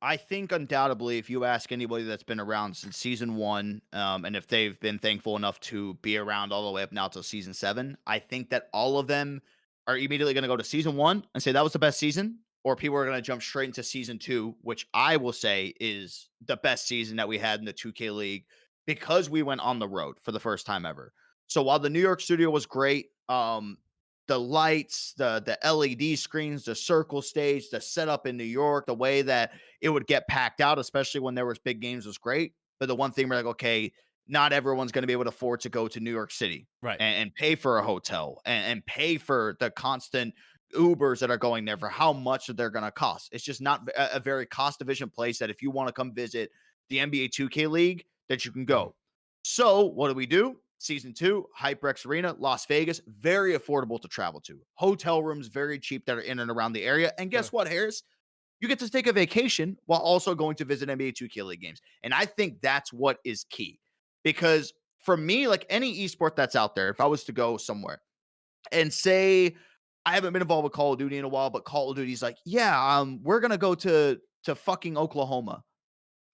I think undoubtedly, if you ask anybody that's been around since season 1, and if they've been thankful enough to be around all the way up now till season 7, I think that all of them are immediately going to go to season 1 and say that was the best season, or people are going to jump straight into season 2, which I will say is the best season that we had in the 2K League because we went on the road for the first time ever. So while the New York studio was great, the lights, the LED screens, the circle stage, the setup in New York, the way that it would get packed out, especially when there was big games, was great. But the one thing we're like, okay, not everyone's going to be able to afford to go to New York City Right. and pay for a hotel and pay for the constant Ubers that are going there for how much they're going to cost. It's just not a very cost efficient place that if you want to come visit the NBA 2K League, that you can Mhm. go. So what do we do? Season 2, HyperX Arena, Las Vegas, very affordable to travel to. Hotel rooms very cheap that are in and around the area. And guess Sure. what, Harris? You get to take a vacation while also going to visit NBA 2K League games. And I think that's what is key. Because for me, like any esport that's out there, if I was to go somewhere and say I haven't been involved with Call of Duty in a while, but Call of Duty's like, yeah, we're gonna go to fucking Oklahoma.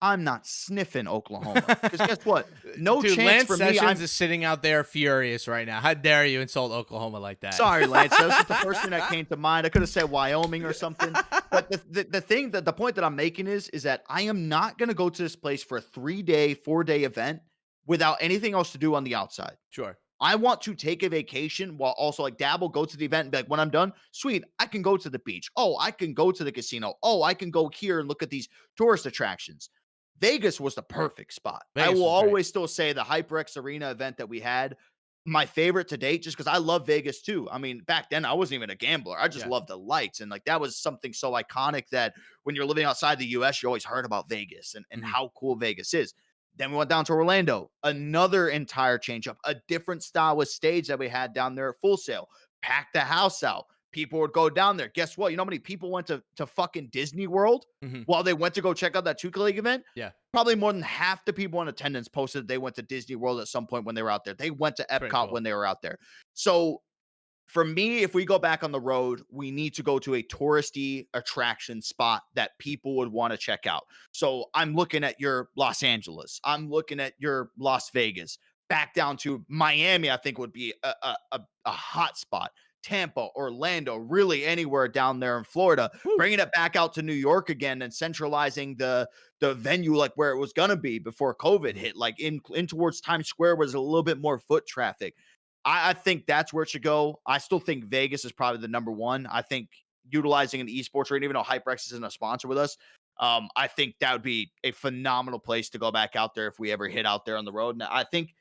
I'm not sniffing Oklahoma. Because guess what? No Dude, chance Lance for me. Sessions I'm is sitting out there furious right now. How dare you insult Oklahoma like that? sorry, Lance. That was just the first thing that came to mind. I could have said Wyoming or something. But the thing that the point that I'm making is that I am not going to go to this place for a 3-day, 4-day event without anything else to do on the outside. Sure. I want to take a vacation while also like dabble, go to the event and be like, when I'm done, sweet, I can go to the beach. Oh, I can go to the casino. Oh, I can go here and look at these tourist attractions. Vegas was the perfect spot. I Vegas will was great. always still say the HyperX Arena event that we had, my favorite to date, just because I love Vegas too. I mean, back then I wasn't even a gambler. I just Yeah. loved the lights. And like that was something so iconic that when you're living outside the US, you always heard about Vegas and Mhm. how cool Vegas is. Then we went down to Orlando, another entire change up, a different style of stage that we had down there at Full Sail. Packed the house out. People would go down there. Guess what? You know how many people went to fucking Disney World Mhm. while they went to go check out that 2K League event? Yeah. Probably more than half the people in attendance posted they went to Disney World at some point when they were out there. They went to Pretty Epcot cool. when they were out there. So For me, if we go back on the road, we need to go to a touristy attraction spot that people would want to check out. So I'm looking at your Los Angeles. I'm looking at your Las Vegas. Back down to Miami, I think would be a hot spot. Tampa, Orlando, really anywhere down there in Florida. Woo. Bringing it back out to New York again and centralizing the venue like where it was gonna be before COVID Mhm. hit, like in towards Times Square was a little bit more foot traffic. I think that's where it should go. I still think Vegas is probably the number one. I think utilizing an esports arena, even though HyperX isn't a sponsor with us, I think that would be a phenomenal place to go back out there if we ever hit out there on the road. Now, I think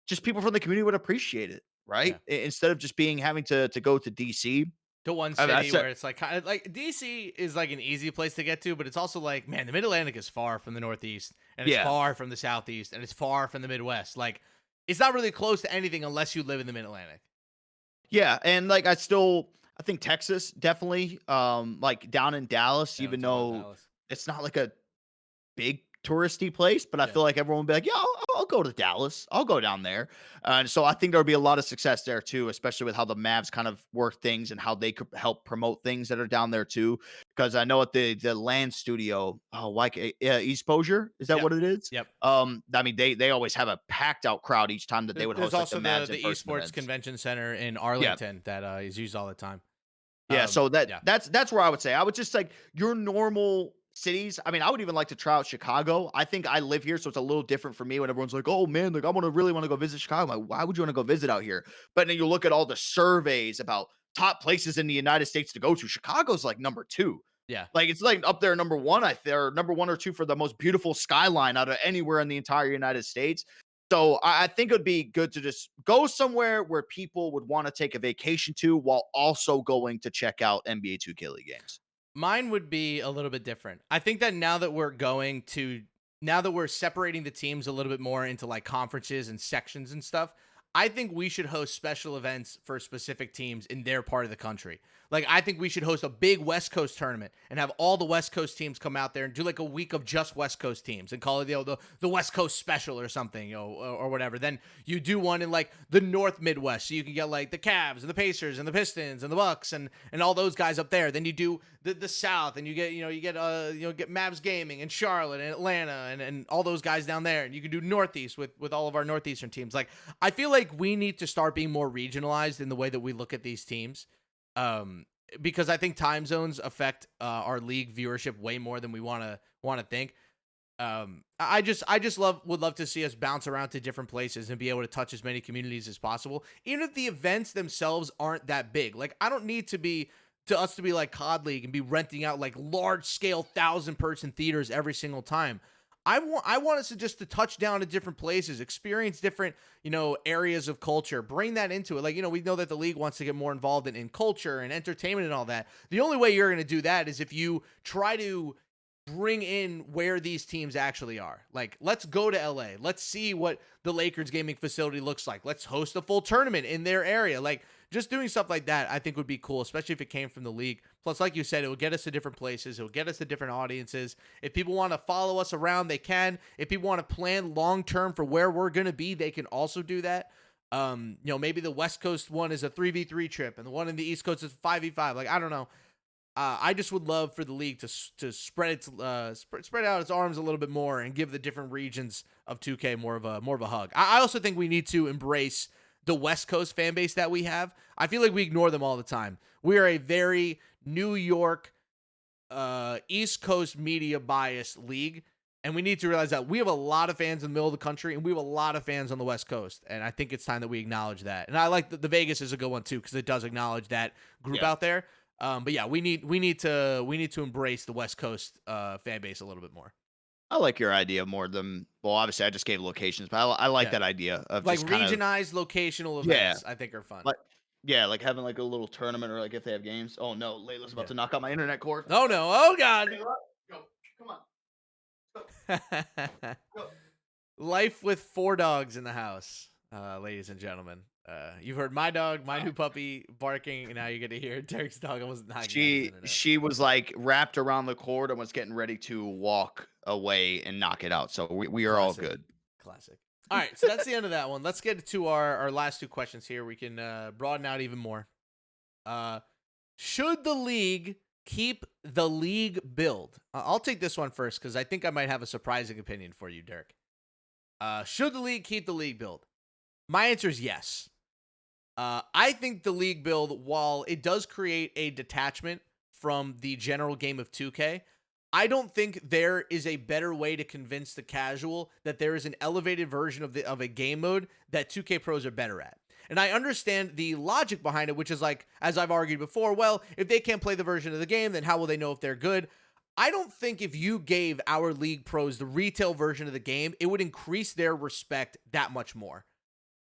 just people from the community would appreciate it, right? Yeah. Instead of just being having to go to DC. To one I city said, where it's like kind of like DC is like an easy place to get to, but it's also like, man, the Mid Atlantic is far from the Northeast, and it's yeah, far from the Southeast, and it's far from the Midwest. Like, it's not really close to anything unless you live in the Mid Atlantic. yeah, and like I think Texas definitely, like down in Dallas, Yeah, even it's about though Dallas. it's not like a big touristy place, but I Yeah. feel like everyone would be like, "Yeah, I'll go to Dallas. I'll go down there." And so I think there'll be a lot of success there too, especially with how the Mavs kind of work things and how they could help promote things that are down there too. Because I know at the Land Studio, oh, like Exposure, is that Yep. what it is? Yep. I mean they always have a packed out crowd each time that they would There's host like the also Mavs the in person esports events. convention center in Yeah, Arlington that is used all the time. yeah, so Yeah. that's where I would say. I would just like your normal cities. I mean, I would even like to try out Chicago. I think I live here, so it's a little different for me when everyone's like, "Oh man, like I want to really want to go visit Chicago." I'm like, why would you want to go visit out here? But then you look at all the surveys about top places in the United States to go to. Chicago's like number two. Yeah. Like it's like up there number one, I think, or number one or two for the most beautiful skyline out of anywhere in the entire United States. So I think it would be good to just go somewhere where people would want to take a vacation to while also going to check out NBA 2K League games. Mine would be a little bit different. I think that now that we're separating the teams a little bit more into like conferences and sections and stuff, I think we should host special events for specific teams in their part of the country. Like, I think we should host a big West Coast tournament and have all the West Coast teams come out there and do like a week of just West Coast teams and call it, the West Coast special or something, or whatever. Then you do one in like the North Midwest, so you can get like the Cavs and the Pacers and the Pistons and the Bucks and all those guys up there. Then you do the South, and you get get Mavs Gaming in Charlotte and Atlanta and all those guys down there, and you can do Northeast with all of our Northeastern teams. Like, I feel like we need to start being more regionalized in the way that we look at these teams. Because I think time zones affect our league viewership way more than we want to think. Would love to see us bounce around to different places and be able to touch as many communities as possible, even if the events themselves aren't that big. Like, I don't need to us to be like COD League and be renting out like large scale 1,000-person theaters every single time. I want us to just to touch down to different places, experience different, areas of culture, bring that into it. Like, we know that the league wants to get more involved in culture and entertainment and all that. The only way you're going to do that is if you try to bring in where these teams actually are. Like, let's go to LA. Let's see what the Lakers gaming facility looks like. Let's host a full tournament in their area. Like, just doing stuff like that, I think would be cool, especially if it came from the league. Plus, like you said, it will get us to different places. It will get us to different audiences. If people want to follow us around, they can. If people want to plan long term for where we're going to be, they can also do that. Maybe the West Coast one is a 3v3 trip, and the one in the East Coast is 5v5. Like, I don't know. I just would love for the league to spread its spread out its arms a little bit more and give the different regions of 2K more of a hug. I also think we need to embrace the West Coast fan base that we have. I feel like we ignore them all the time. We are a very New York, East Coast media biased league, and we need to realize that we have a lot of fans in the middle of the country, and we have a lot of fans on the West Coast. And I think it's time that we acknowledge that. And I like the Vegas is a good one too, because it does acknowledge that group Yeah. out there. But yeah, we need to embrace the West Coast fan base a little bit more. I like your idea more than well, obviously I just gave locations, but I like Yeah, that idea of like just kind of regionalized locational yeah, events, I think are fun. like yeah, like having like a little tournament or like if they have games. Oh no, Layla's about Yeah. to knock out my internet cord. Oh no! Oh God! Layla, go, come on, go, go. Life with 4 dogs in the house, ladies and gentlemen. You've heard my dog, my new puppy barking, and now you're gonna hear Derek's dog almost knocking out his She internet. she was like wrapped around the cord and was getting ready to walk away and knock it out. So we are all Classic, good. classic. All right, so that's the end of that one. Let's get to our last two questions here. We can broaden out even more. Uh, should the league keep the league build? I'll take this one first because I think I might have a surprising opinion for you, Dirk. Should the league keep the league build? My answer is yes. I think the league build, while it does create a detachment from the general game of 2K, I don't think there is a better way to convince the casual that there is an elevated version of a game mode that 2K pros are better at. And I understand the logic behind it, which is like, as I've argued before, well, if they can't play the version of the game, then how will they know if they're good? I don't think if you gave our league pros the retail version of the game, it would increase their respect that much more.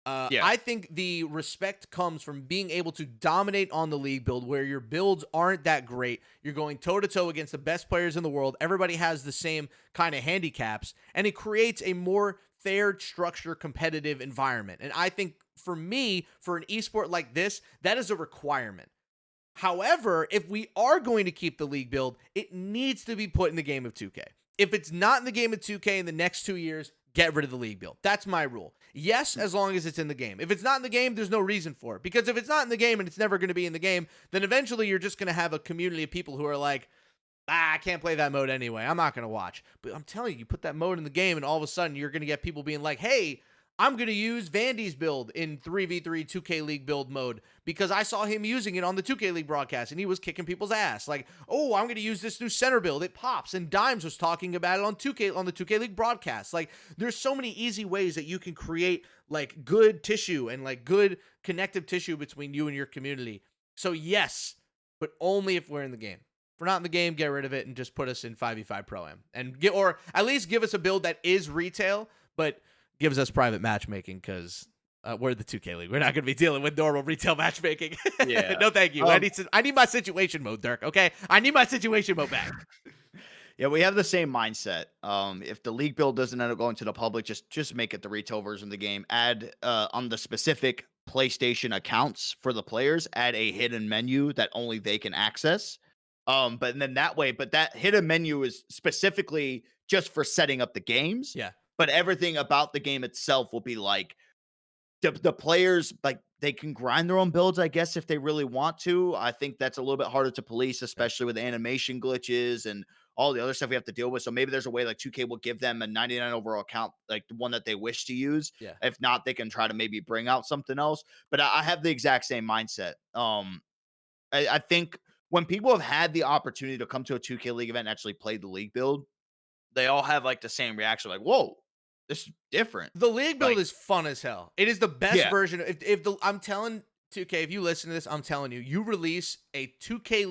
Yeah. I think the respect comes from being able to dominate on the league build where your builds aren't that great. You're going toe to toe against the best players in the world. Everybody has the same kind of handicaps, and it creates a more fair, structured, competitive environment. And I think for me, for an esport like this, that is a requirement. However, if we are going to keep the league build, it needs to be put in the game of 2K. If it's not in the game of 2K in the next 2 years, get rid of the league build. That's my rule. Yes, as long as it's in the game. If it's not in the game, there's no reason for it. Because if it's not in the game and it's never going to be in the game, then eventually you're just going to have a community of people who are like, I can't play that mode anyway. I'm not going to watch. But I'm telling you, you put that mode in the game and all of a sudden you're going to get people being like, hey, I'm going to use Vandy's build in 3v3 2K League build mode because I saw him using it on the 2K League broadcast and he was kicking people's ass. Like, oh, I'm going to use this new center build. It pops. And Dimes was talking about it on the 2K League broadcast. Like, there's so many easy ways that you can create like good tissue and like good connective tissue between you and your community. So yes, but only if we're in the game. If we're not in the game, get rid of it and just put us in 5v5 Pro-Am and or at least give us a build that is retail, but gives us private matchmaking because we're the 2K League. We're not going to be dealing with normal retail matchmaking. Yeah. No, thank you. I need my situation mode, Dirk. Okay, I need my situation mode back. Yeah, we have the same mindset. If the league build doesn't end up going to the public, just make it the retail version of the game. Add on the specific PlayStation accounts for the players, add a hidden menu that only they can access. But then that way, but that hidden menu is specifically just for setting up the games. Yeah, But everything about the game itself will be like the players, like, they can grind their own builds, I guess, if they really want to. I think that's a little bit harder to police, yeah, especially with animation glitches and all the other stuff we have to deal with. So maybe there's a way like 2K will give them a 99 overall account, like the one that they wish to use. yeah. If not, they can try to maybe bring out something else. But I have the exact same mindset. I think when people have had the opportunity to come to a 2K League event and actually play the league build, they all have like the same reaction, like, "Whoa, this is different." The league build Like, is fun as hell. It is the best yeah, version. If the I'm telling 2K, if you listen to this, I'm telling you, you release a 2K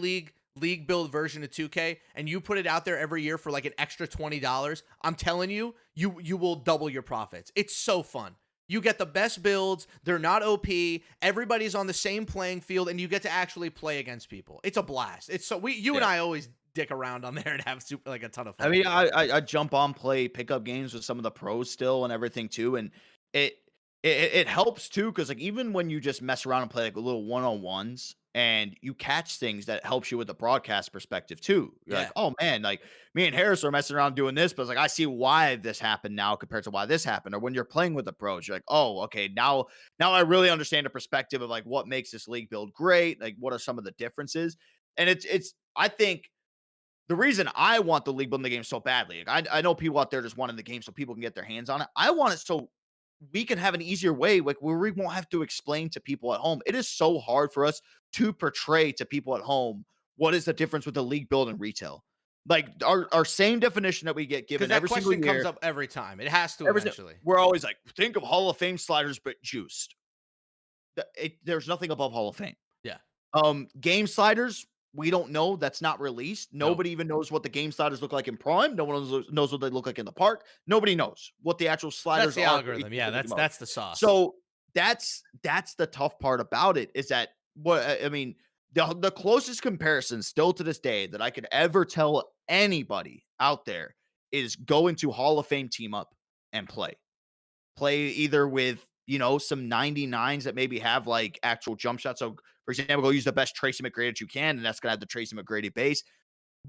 league build version of 2K and you put it out there every year for like an extra $20, I'm telling you, you will double your profits. It's so fun. You get the best builds. They're not OP. Everybody's on the same playing field, and you get to actually play against people. It's a blast. It's so you and yeah. I always dick around on there and have super like a ton of I fun. mean, I jump on, play pickup games with some of the pros still and everything too, and it it helps too because like even when you just mess around and play like little one on ones and you catch things that helps you with the broadcast perspective too. You're like, Yeah. oh man, like me and Harris are messing around doing this, but it's like I see why this happened now compared to why this happened. Or when you're playing with the pros, you're like, oh, okay, now I really understand the perspective of like what makes this league build great, like what are some of the differences, and it's I think the reason I want the league building the game so badly, like I know people out there just wanting the game so people can get their hands on it. I want it so we can have an easier way, like where we won't have to explain to people at home. It is so hard for us to portray to people at home what is the difference with the league build and retail. Like our same definition that we get Because given that every single question comes year. up every time. It has to Every si- eventually. we're always like, think of Hall of Fame sliders, but juiced. There's nothing above Hall of Fame. Yeah. Game sliders, we don't know. That's not released. Nope. Nobody even knows what the game sliders look like in Prime. No one knows what they look like in the park. Nobody knows what the actual That's sliders the are for each algorithm. Yeah, specific mode. that's the sauce. So that's the tough part about it is that what I mean, the closest comparison still to this day that I could ever tell anybody out there is go into Hall of Fame team up and play either with, some 99s that maybe have like actual jump shots. So, for example, go use the best Tracy McGrady that you can, and that's going to have the Tracy McGrady base.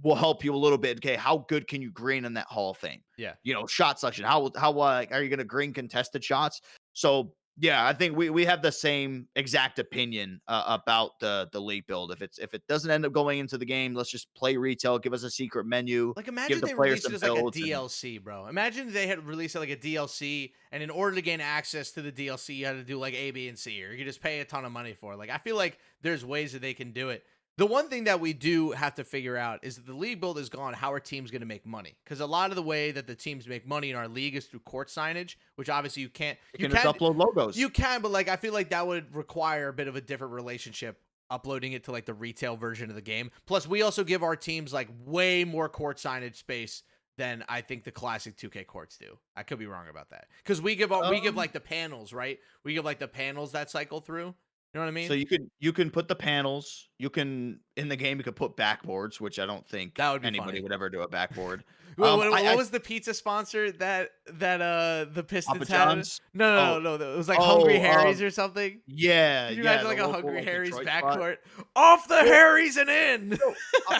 will help you a little bit. Okay, how good can you green in that Hall of Fame? Yeah. Shot selection. How are you going to green contested shots? So yeah, I think we have the same exact opinion about the league build. If it doesn't end up going into the game, let's just play retail. Give us a secret menu. Like, Give imagine the they players released it some as like a builds and DLC, bro. Imagine they had released it like a DLC, and in order to gain access to the DLC, you had to do like A, B, and C, or you could just pay a ton of money for it. Like, I feel like there's ways that they can do it. The one thing that we do have to figure out is that the league build is gone. How are teams going to make money? Because a lot of the way that the teams make money in our league is through court signage, which obviously you can't. you You can just can upload logos. you can, but like I feel like that would require a bit of a different relationship uploading it to like the retail version of the game. Plus, we also give our teams like way more court signage space than I think the classic 2K courts do. I could be wrong about that. Cuz we give Um, like the panels, right? We give like the panels that cycle through. You know what I so mean? you can put the panels. You can in the game you could put backboards, which I don't think That would be anybody funny. would ever do a backboard. What I was the pizza sponsor that the Papa Pistons had? John's. No, Oh, no, no, no. It was like Hungry oh, Harry's or something. yeah, Could you yeah, imagine the like a local Hungry like Harry's Detroit spot. backcourt? Off the Well, Harry's and in. so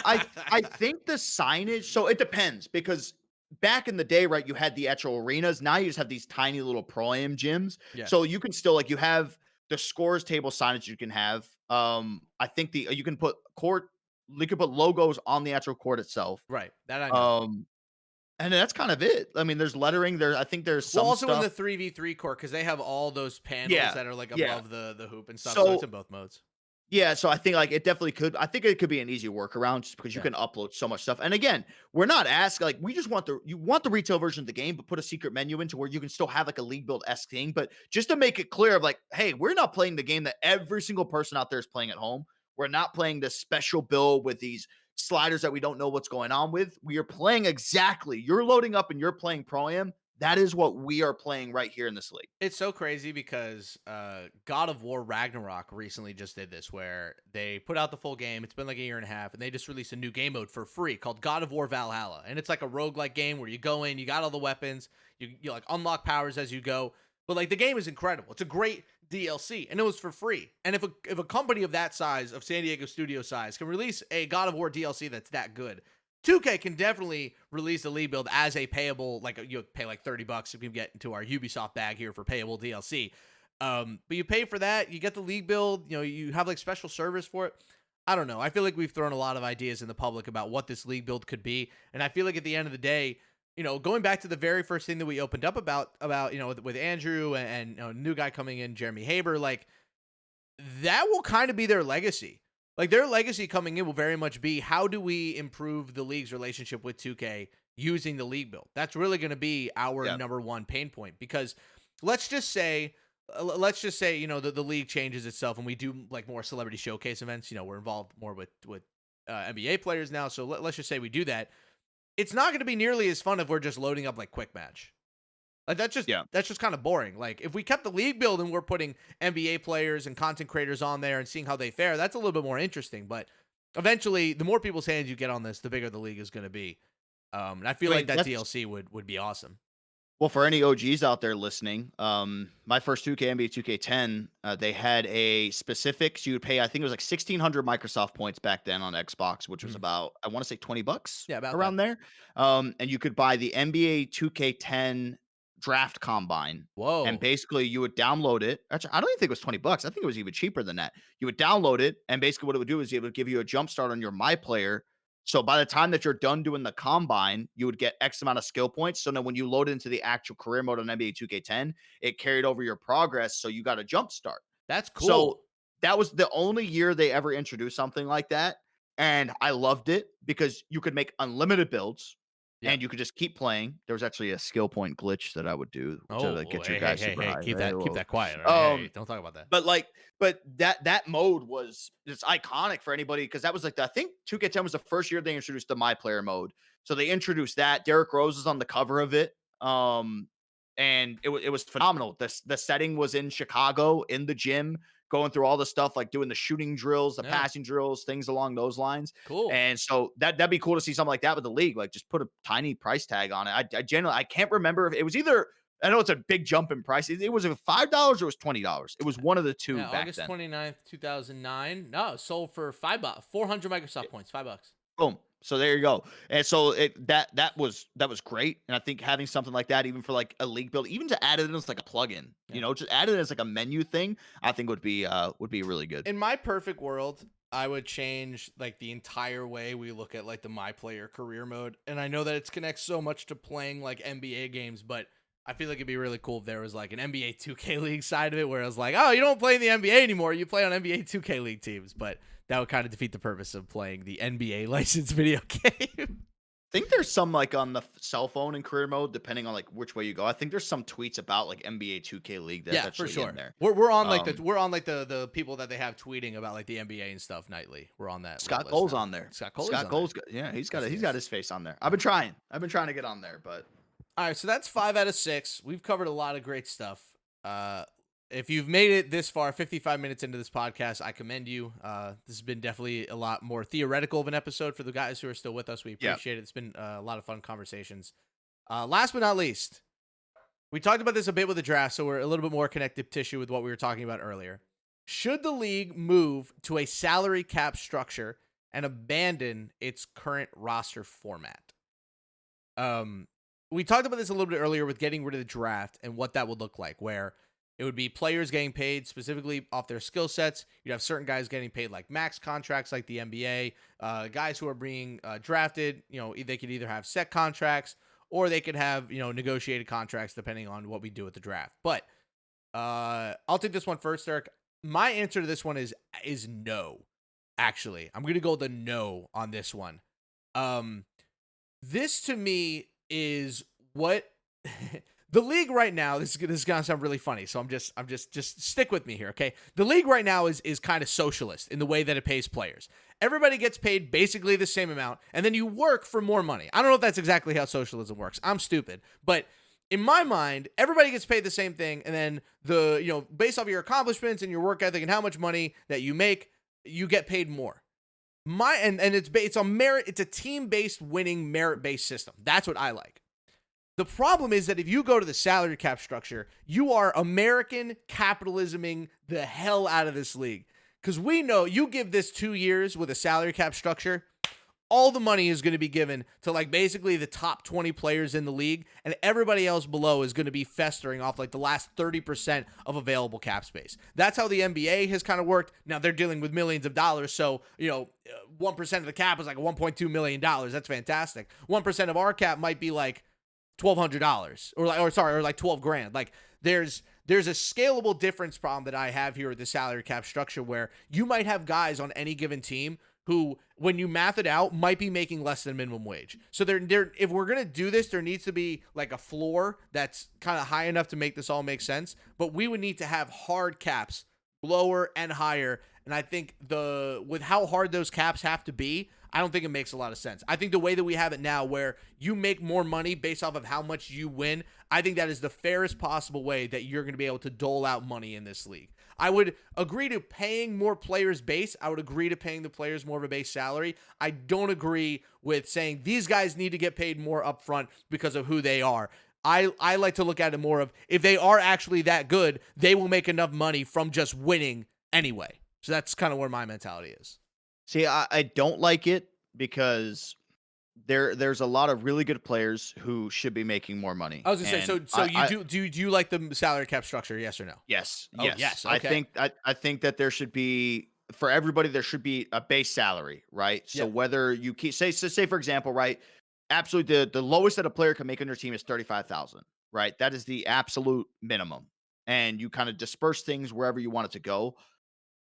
I think the signage. So it depends because back in the day, right, you had the actual arenas. Now you just have these tiny little pro am gyms. Yeah, So you can still like you have the scores table signage you can have. I think the you can put court. You can put logos on the actual court itself. right. That I know. Um, and that's kind of it. I mean, there's lettering. There, I think there's Well, some also in stuff. the 3v3 court because they have all those panels Yeah, that are like yeah. above the hoop and stuff. So it's So in both modes. yeah, so I think like it definitely could. I think it could be an easy workaround just because you Yeah. can upload so much stuff. And again, we're not asking like we just want you want the retail version of the game, but put a secret menu into where you can still have like a league build esque thing. But just to make it clear of like, hey, we're not playing the game that every single person out there is playing at home. We're not playing this special build with these sliders that we don't know what's going on with. We are playing exactly. You're loading up and you're playing Pro Am. That is what we are playing right here in this league. It's so crazy because God of War Ragnarok recently just did this where they put out the full game. It's been like a year and a half, and they just released a new game mode for free called God of War Valhalla. And it's like a roguelike game where you go in, you got all the weapons, you like unlock powers as you go. But like the game is incredible. It's a great DLC, and it was for free. And if a company of that size, of San Diego studio size, can release a God of War DLC that's that good, 2K can definitely release the league build as a payable, like you pay like $30 if you get into our Ubisoft bag here for payable DLC. But you pay for that, you get the league build, you have like special service for it. I don't know. I feel like we've thrown a lot of ideas in the public about what this league build could be. And I feel like at the end of the day, going back to the very first thing that we opened up about, with Andrew and new guy coming in, Jeremy Haber, like that will kind of be their legacy. Like their legacy coming in will very much be how do we improve the league's relationship with 2K using the league build? That's really going to be our Yeah. number one pain point because let's just say the league changes itself and we do like more celebrity showcase events. We're involved more with NBA players now, so let's just say we do that. It's not going to be nearly as fun if we're just loading up like quick match. Like Yeah. that's just kind of boring. Like if we kept the league build and we're putting NBA players and content creators on there and seeing how they fare, that's a little bit more interesting. But eventually, the more people's hands you get on this, the bigger the league is going to be. And I feel I like mean, that that's DLC would be awesome. well, for any OGs out there listening, my first 2K NBA 2K10, they had a specific. So you would pay, I think it was like 1,600 Microsoft points back then on Xbox, which was Mhm. about, I want to say $20 Yeah, about that. around there. And you could buy the NBA 2K10 draft combine. And Whoa, basically, you would download it. Actually, I don't even think it was $20. I think it was even cheaper than that. You would download it, and basically, what it would do is it would give you a jump start on your My Player. So by the time that you're done doing the combine, you would get X amount of skill points. So then when you load into the actual career mode on NBA 2K10, it carried over your progress. So you got a jump start. that's So cool. that was the only year they ever introduced something like that. And I loved it because you could make unlimited builds Yeah. and you could just keep playing. There was actually a skill point glitch that I would do to Oh, like, get your hey, hey, guys hey, super hey, high. keep Hey, that whoa. quiet. All right, hey, Um, don't talk about that. but like, but that mode was it's iconic for anybody because that was like I think 2K10 was the first year they introduced the My Player mode. So they introduced that. Derrick Rose is on the cover of it. And it was phenomenal. The setting was in Chicago in the gym, going through all the stuff like doing the shooting drills, the Yeah, passing drills, things along those lines. cool. And so that'd be cool to see something like that with the league. Like just put a tiny price tag on it. I generally I can't remember if it was either I know it's a big jump in price. It was $5 or it was $20. It was one of the two Yeah, back August then. 29th, 2009. No, it sold for $5, 400 Microsoft points, $5. Boom. So there you go. And so that was great. And I think having something like that, even for like a league build, even to add it as like a plugin, Yeah. just add it as like a menu thing, I think would be really good. In my perfect world, I would change like the entire way we look at like the my player career mode. And I know that it connects so much to playing like NBA games, but I feel like it'd be really cool if there was like an NBA 2K League side of it where it was like, oh, you don't play in the NBA anymore. You play on NBA 2K League teams. But that would kind of defeat the purpose of playing the NBA licensed video game. Think there's some like on the cell phone in career mode, depending on like which way you go. I think there's some tweets about like NBA 2K League that's Yeah, for actually in sure. there. We're on like Um, the people that they have tweeting about like the NBA and stuff nightly. We're on that Scott list Cole's now. on there. Scott Coley's Scott on there. Cole's yeah, he's got Yes, he he's got is. his face on there. I've been trying to get on there, but All right, so that's 5 out of 6. We've covered a lot of great stuff. If you've made it this far, 55 minutes into this podcast, I commend you. This has been definitely a lot more theoretical of an episode for the guys who are still with us. We yeah. appreciate it. It's been a lot of fun conversations. Last but not least, we talked about this a bit with the draft, so we're a little bit more connective tissue with what we were talking about earlier. Should the league move to a salary cap structure and abandon its current roster format? We talked about this a little bit earlier with getting rid of the draft and what that would look like, where it would be players getting paid specifically off their skill sets. You'd have certain guys getting paid like max contracts like the NBA. Guys who are being drafted, they could either have set contracts or they could have, negotiated contracts depending on what we do with the draft. But I'll take this one first, Dirk. My answer to this one is no. Actually, I'm going to go with the no on this one. This to me is what the league right now. This is gonna sound really funny, so I'm just stick with me here, okay? The league right now is kind of socialist in the way that it pays players. Everybody gets paid basically the same amount, and then you work for more money. I don't know if that's exactly how socialism works. I'm stupid, but in my mind, everybody gets paid the same thing, and then based off of your accomplishments and your work ethic and how much money that you make, you get paid more. It's a merit. It's a team-based winning merit-based system. That's what I like. The problem is that if you go to the salary cap structure, you are American capitalisming the hell out of this league. Because we know you give this 2 years with a salary cap structure, all the money is going to be given to like basically the top 20 players in the league, and everybody else below is going to be festering off like the last 30% of available cap space. That's how the NBA has kind of worked. Now they're dealing with millions of dollars, so 1% of the cap is like $1.2 million. That's fantastic. 1% of our cap might be like $1,200 or like 12 grand. Like there's a scalable difference problem that I have here with the salary cap structure where you might have guys on any given team who, when you math it out, might be making less than minimum wage. So if we're going to do this, there needs to be like a floor that's kind of high enough to make this all make sense. But we would need to have hard caps, lower and higher. And I think with how hard those caps have to be, I don't think it makes a lot of sense. I think the way that we have it now, where you make more money based off of how much you win, I think that is the fairest possible way that you're going to be able to dole out money in this league. I would agree to paying more players base. I would agree to paying the players more of a base salary. I don't agree with saying these guys need to get paid more upfront because of who they are. I like to look at it more of if they are actually that good, they will make enough money from just winning anyway. So that's kind of where my mentality is. see, I don't like it because there's a lot of really good players who should be making more money. I was gonna say, And so you like the salary cap structure? Yes or no? yes, Oh, yes. yes. I Okay. think I think that there should be for everybody there should be a base salary, right? So Yep. whether you keep say for example, right? Absolutely the lowest that a player can make on your team is 35,000, right? That is the absolute minimum. And you kind of disperse things wherever you want it to go.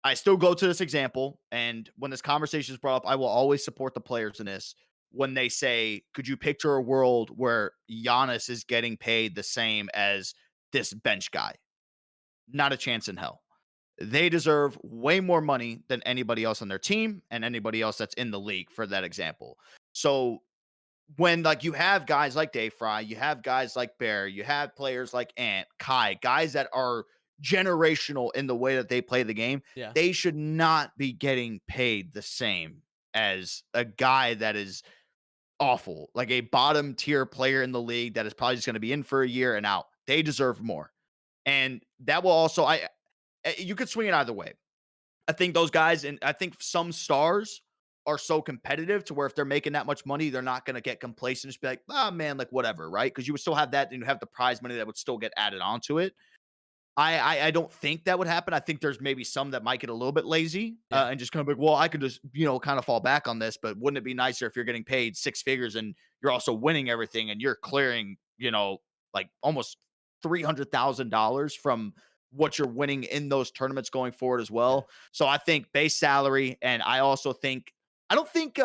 I still go to this example, and when this conversation is brought up, I will always support the players in this. When they say, "Could you picture a world where Giannis is getting paid the same as this bench guy?" Not a chance in hell. They deserve way more money than anybody else on their team and anybody else that's in the league. For that example, so when like you have guys like Dave Fry, you have guys like Bear, you have players like Ant, Kai, guys that are generational in the way that they play the game, Yeah. they should not be getting paid the same as a guy that is awful, like a bottom tier player in the league that is probably just going to be in for a year and out. They deserve more. And that will also you could swing it either way. I think those guys and I think some stars are so competitive to where if they're making that much money, they're not going to get complacent and just be like, oh man, like whatever, right? Because you would still have that and you have the prize money that would still get added onto it. I don't think that would happen. I think there's maybe some that might get a little bit lazy Yeah. and just kind of like, well, I could just kind of fall back on this, but wouldn't it be nicer if you're getting paid six figures and you're also winning everything and you're clearing like almost $300,000 from what you're winning in those tournaments going forward as Yeah. well. So I think base salary, and I also think I don't think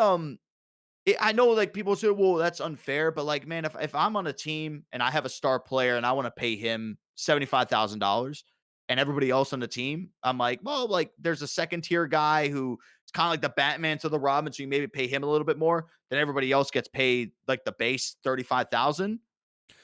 I know like people say, well, that's unfair, but like, man, if I'm on a team and I have a star player and I want to pay him $75,000 and everybody else on the team, I'm like, well, like there's a second tier guy who it's kind of like the Batman to the Robin, so you maybe pay him a little bit more, then everybody else gets paid like the base 35,000.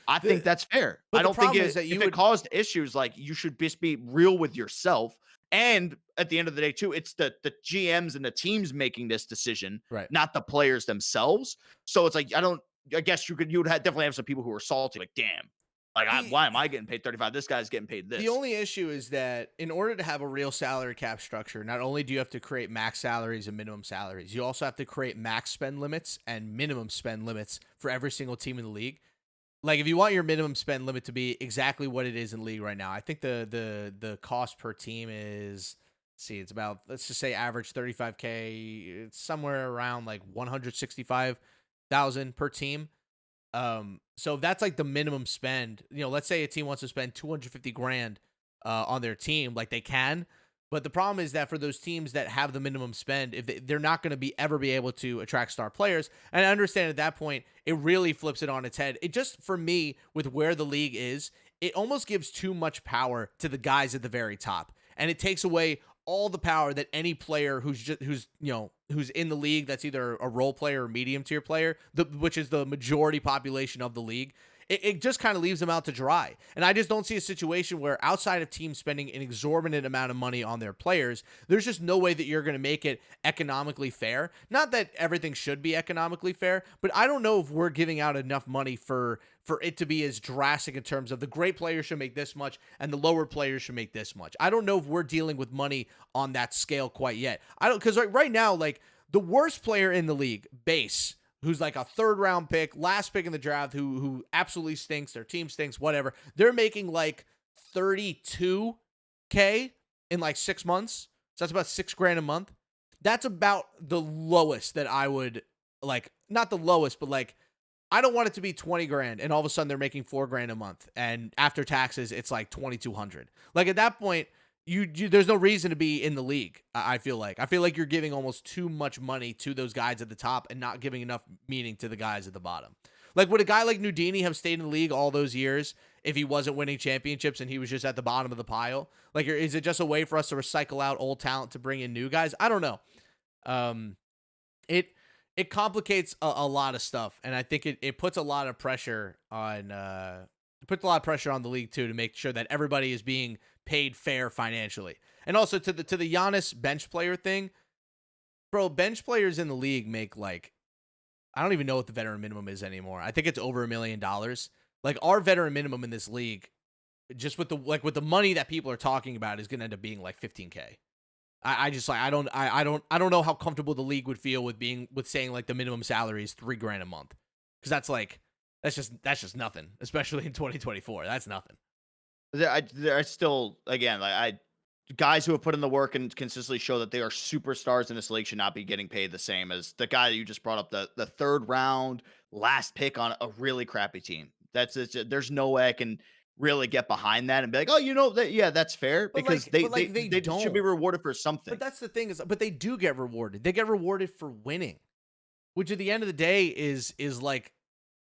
I think The that's fair. I but the don't think problem is that if you it would caused issues, like you should just be real with yourself. And at the end of the day, too, it's the GMs and the teams making this decision, right. not the players themselves. So it's like I guess you would definitely have some people who are salty, like, damn, like The why am I getting paid 35? This guy's getting paid The this. only issue is that in order to have a real salary cap structure, not only do you have to create max salaries and minimum salaries, you also have to create max spend limits and minimum spend limits for every single team in the league. Like if you want your minimum spend limit to be exactly what it is in league right now, I think the cost per team is, see, it's about, let's just say average 35K. It's somewhere around like 165,000 per team. So that's like the minimum spend. Let's say a team wants to spend 250 grand on their team, like they can. But the problem is that for those teams that have the minimum spend, if they're not going to ever be able to attract star players, and I understand at that point it really flips it on its head. It just, for me, with where the league is, it almost gives too much power to the guys at the very top, and it takes away all the power that any player who's in the league, that's either a role player or medium tier player, which is the majority population of the league. It just kind of leaves them out to dry. And I just don't see a situation where, outside of teams spending an exorbitant amount of money on their players, there's just no way that you're going to make it economically fair. Not that everything should be economically fair, but I don't know if we're giving out enough money for it to be as drastic in terms of the great players should make this much and the lower players should make this much. I don't know if we're dealing with money on that scale quite yet. Because right now, like, the worst player in the league, base, who's like a third round pick, last pick in the draft, who absolutely stinks, their team stinks, whatever. They're making like 32K in like 6 months. So that's about $6,000 a month. That's about the lowest that I would, like, not the lowest, but like, I don't want it to be 20 grand and all of a sudden they're making $4,000 a month. And after taxes, it's like 2,200. Like at that point, you there's no reason to be in the league. I feel like you're giving almost too much money to those guys at the top and not giving enough meaning to the guys at the bottom. Like, would a guy like Nudini have stayed in the league all those years if he wasn't winning championships and he was just at the bottom of the pile? Like, is it just a way for us to recycle out old talent to bring in new guys? I don't know. It complicates a lot of stuff, and I think it puts a lot of pressure on the league too, to make sure that everybody is being paid fair financially. And also to the Giannis bench player thing, bro, bench players in the league make like, I don't even know what the veteran minimum is anymore. I think it's over $1 million. Like, our veteran minimum in this league, just with the money that people are talking about, is going to end up being like 15K. I just like, I don't know how comfortable the league would feel with saying like the minimum salary is $3,000 a month, because that's just nothing, especially in 2024. That's nothing. There are still, again, like guys who have put in the work and consistently show that they are superstars in this league should not be getting paid the same as the guy that you just brought up, the third round last pick on a really crappy team. There's no way I can really get behind that and be like, oh, that, yeah, that's fair, because They they should be don't. rewarded for something. But that's the thing but they do get rewarded. They get rewarded for winning, which at the end of the day is like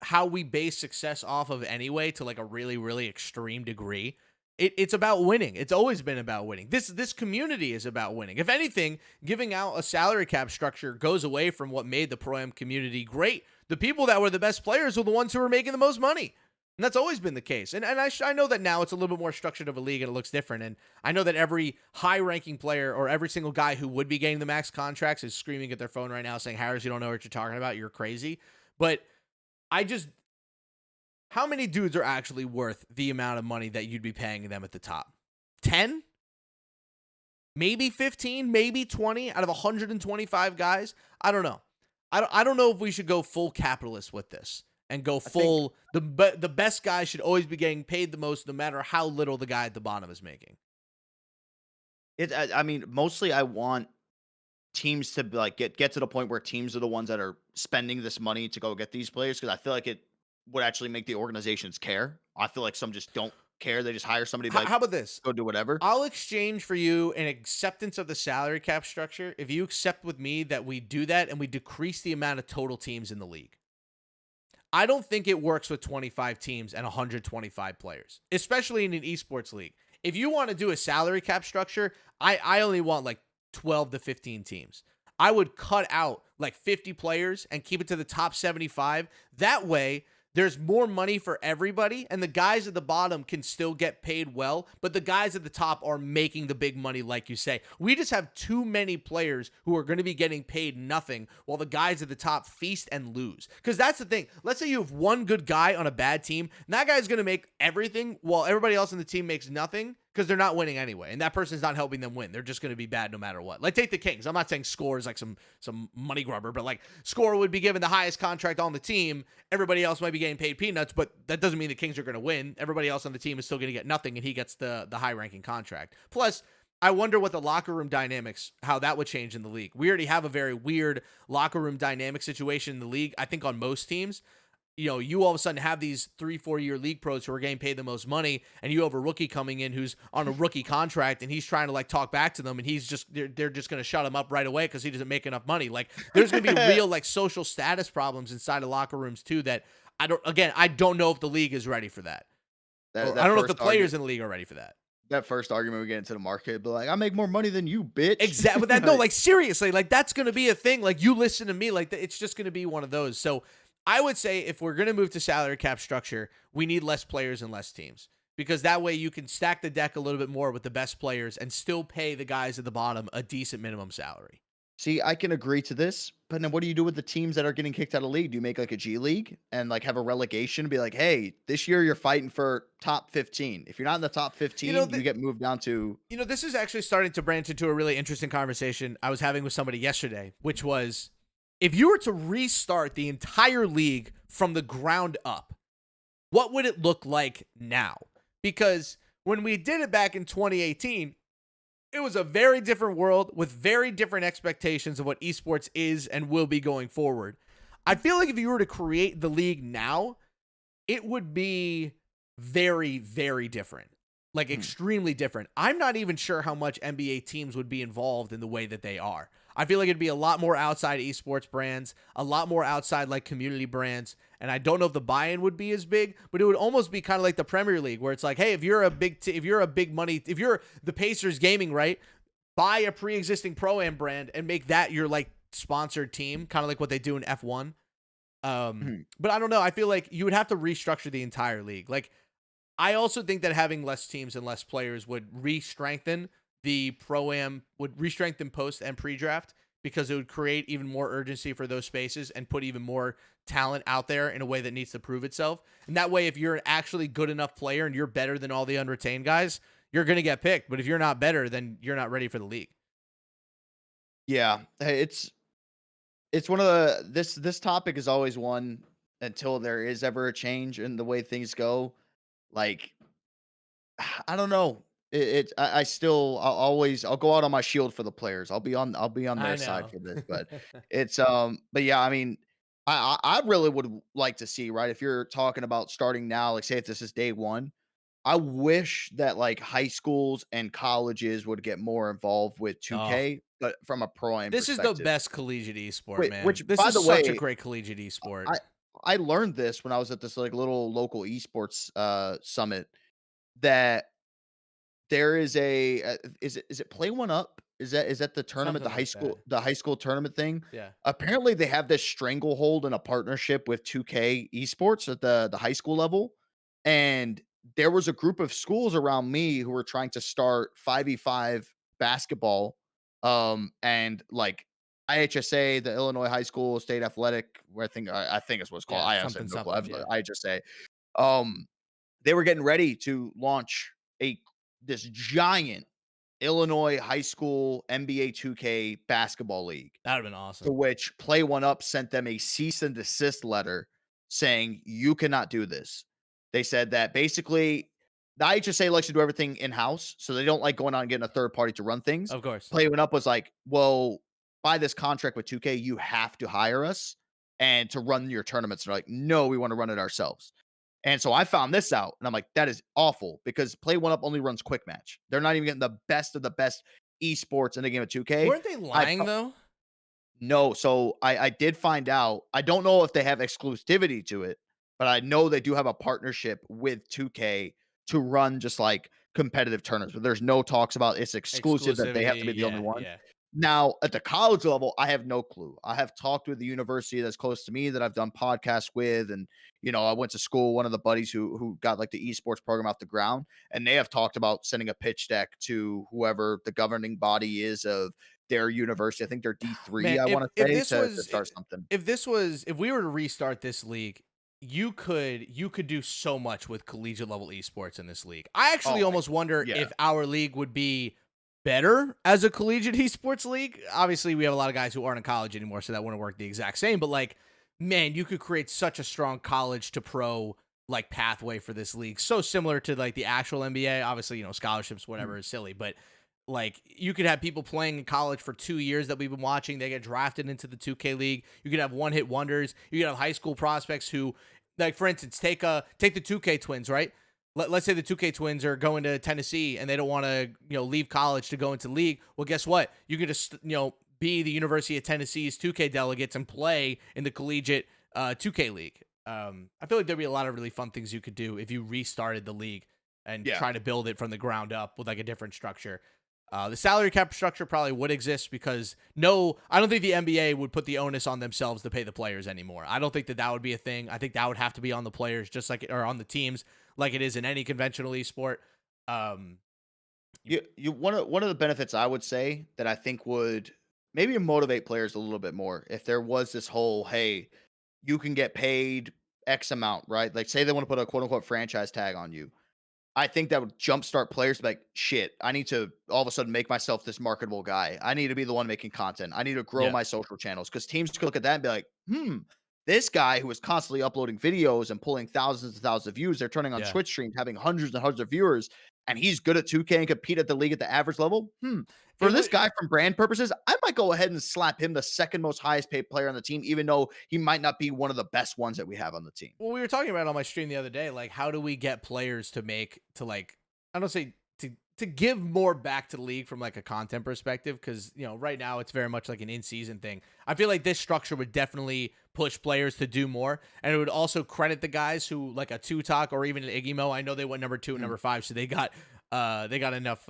how we base success off of anyway, to like a really, really extreme degree. It's about winning. It's always been about winning. This community is about winning. If anything, giving out a salary cap structure goes away from what made the Pro-Am community great. The people that were the best players were the ones who were making the most money. And that's always been the case. And I know that now it's a little bit more structured of a league and it looks different. And I know that every high-ranking player or every single guy who would be getting the max contracts is screaming at their phone right now saying, Harris, you don't know what you're talking about. You're crazy. But how many dudes are actually worth the amount of money that you'd be paying them at the top? 10? maybe 15, maybe 20 out of 125 guys. I don't know. I don't know if we should go full capitalist with this and go I think full the best guy should always be getting paid the most no matter how little the guy at the bottom is making. I mean, mostly I want teams to be like get to the point where teams are the ones that are spending this money to go get these players because I feel like it would actually make the organizations care. I feel like some just don't care. They just hire somebody How like about this? go do whatever. I'll exchange for you an acceptance of the salary cap structure if you accept with me that we do that and we decrease the amount of total teams in the league. I don't think it works with 25 teams and 125 players, especially in an esports league. If you want to do a salary cap structure, I only want like 12 to 15 teams. I would cut out like 50 players and keep it to the top 75. That way, there's more money for everybody, and the guys at the bottom can still get paid well, but the guys at the top are making the big money, like you say. We just have too many players who are going to be getting paid nothing while the guys at the top feast and lose. Because that's the thing. Let's say you have one good guy on a bad team, and that guy's going to make everything while everybody else on the team makes nothing because they're not winning anyway, and that person's not helping them win. They're just going to be bad no matter what. Like, take the Kings. I'm not saying Score is like some money grubber, but like Score would be given the highest contract on the team. Everybody else might be getting paid peanuts, but that doesn't mean the Kings are going to win. Everybody else on the team is still going to get nothing, and he gets the high-ranking contract. Plus, I wonder what the locker room dynamics, how that would change in the league. We already have a very weird locker room dynamic situation in the league, I think, on most teams. You know, you all of a sudden have these 3-4 year league pros who are getting paid the most money, and you have a rookie coming in who's on a rookie contract, and he's trying to like talk back to them, and they're just going to shut him up right away because he doesn't make enough money. Like, there's going to be real like social status problems inside of locker rooms too. That I don't know if the league is ready for that, That or I that don't know if the first players argument in the league are ready for that. that first argument we get into the market, be like, I make more money than you, bitch. Exactly. But that no, like seriously, like that's going to be a thing. Like, you listen to me, like it's just going to be one of those. So I would say if we're going to move to salary cap structure, we need less players and less teams because that way you can stack the deck a little bit more with the best players and still pay the guys at the bottom a decent minimum salary. See, I can agree to this, but then what do you do with the teams that are getting kicked out of league? Do you make like a G League and like have a relegation and be like, hey, this year you're fighting for top 15. If you're not in the top You know, 15, you get moved down to this is actually starting to branch into a really interesting conversation I was having with somebody yesterday, which was if you were to restart the entire league from the ground up, what would it look like now? Because when we did it back in 2018, it was a very different world with very different expectations of what esports is and will be going forward. I feel like if you were to create the league now, it would be very, very different. Like, extremely different. I'm not even sure how much NBA teams would be involved in the way that they are. I feel like it'd be a lot more outside esports brands, a lot more outside like community brands, and I don't know if the buy-in would be as big, but it would almost be kind of like the Premier League, where it's like, hey, if you're a big money, if you're the Pacers gaming, right, buy a pre-existing pro-am brand and make that your like sponsored team, kind of like what they do in F1. Mhm. But I don't know. I feel like you would have to restructure the entire league. Like, I also think that having less teams and less players would re-strengthen the pro-am, would re-strengthen post and pre-draft because it would create even more urgency for those spaces and put even more talent out there in a way that needs to prove itself. And that way, if you're an actually good enough player and you're better than all the unretained guys, you're going to get picked. But if you're not better, then you're not ready for the league. yeah. Hey, it's one of the this topic is always one until there is ever a change in the way things go. Like I don't know. I still I'll go out on my shield for the players. I'll be on their I side know. for this, but it's but yeah, I mean, I really would like to see, right? If you're talking about starting now, like say if this is day 1, I wish that like high schools and colleges would get more involved with Oh, 2K, but from a pro am this is the perspective. best collegiate esport, man. Which This by is the such a way, great collegiate esport. I I learned this when I was at this like little local esports summit that there is a is it Play One Up? Is that the tournament, Something like that. the high school tournament thing? Yeah. Apparently, they have this stranglehold and a partnership with 2K Esports at the high school level, and there was a group of schools around me who were trying to start 5v5 basketball, and, like, IHSA, the Illinois High School State Athletic, where I think it's what it's called. Yeah. I honestly Something, have no clue. something. Yeah. IHSA. Um, they were getting ready to launch a this giant Illinois high school NBA 2K basketball league, That would have been to awesome. which Play One Up sent them a cease and desist letter saying, "You cannot do this." They said that basically the IHSA likes to do everything in house, so they don't like going out and getting a third party to run things. Of course. Play One Up was like, "Well, by this contract with 2K, you have to hire us and to run your tournaments." They're like, "No, we want to run it ourselves." And so I found this out and I'm like, that is awful because Play One Up only runs quick match. They're not even getting the best of the best esports in the game of 2K. Weren't they I lying though? no, so I did find out. I don't know if they have exclusivity to it, but I know they do have a partnership with 2K to run just like competitive tournaments. But there's no talks about it's exclusive that they have to be Exclusivity. the only Yeah, one. yeah. Now, at the college level, I have no clue. I have talked with the university that's close to me that I've done podcasts with, and I went to school. One of the buddies who got like the esports program off the ground, and they have talked about sending a pitch deck to whoever the governing body is of their university. I think they're D3, Man, I if wanna if say, this to was start something. if we were to restart this league, you could do so much with collegiate level esports in this league. I actually Oh my almost wonder yeah. if our league would be better as a collegiate esports league. Obviously, we have a lot of guys who aren't in college anymore, so that wouldn't work the exact same. But like, man, you could create such a strong college to pro like pathway for this league. So similar to like the actual NBA. Obviously, scholarships, Mhm. whatever is silly, but like you could have people playing in college for 2 years that we've been watching. They get drafted into the 2K league. You could have one hit wonders. You could have high school prospects who, like for instance, take the 2K twins, right? Let's say the 2K twins are going to Tennessee and they don't want to leave college to go into league. Well, guess what? You could just be the University of Tennessee's 2K delegates and play in the collegiate 2K league. I feel like there'd be a lot of really fun things you could do if you restarted the league and Yeah. try to build it from the ground up with like a different structure. The salary cap structure probably would exist because no, I don't think the NBA would put the onus on themselves to pay the players anymore. I don't think that would be a thing. I think that would have to be on the players, just like or on the teams, like it is in any conventional esport. Um, You one of the benefits I would say that I think would maybe motivate players a little bit more if there was this whole, "Hey, you can get paid X amount," right? Like, say they wanna put a quote unquote franchise tag on you. I think that would jumpstart players to be like, shit, I need to all of a sudden make myself this marketable guy. I need to be the one making content. I need to grow yeah, my social channels because teams could look at that and be like, this guy who is constantly uploading videos and pulling thousands and thousands of views, they're turning on yeah. Twitch streams, having hundreds and hundreds of viewers, and he's good at 2K and compete at the league at the average level. It For this would. guy from brand purposes, I might go ahead and slap him the second most highest paid player on the team, even though he might not be one of the best ones that we have on the team. Well, we were talking about it on my stream the other day. Like, how do we get players to make to like I don't say to give more back to the league from like a content perspective? Because right now it's very much like an in season thing. I feel like this structure would definitely push players to do more, and it would also credit the guys who like a two talk or even an Iggy. I know they went number 2 and Mhm. number 5, so they got enough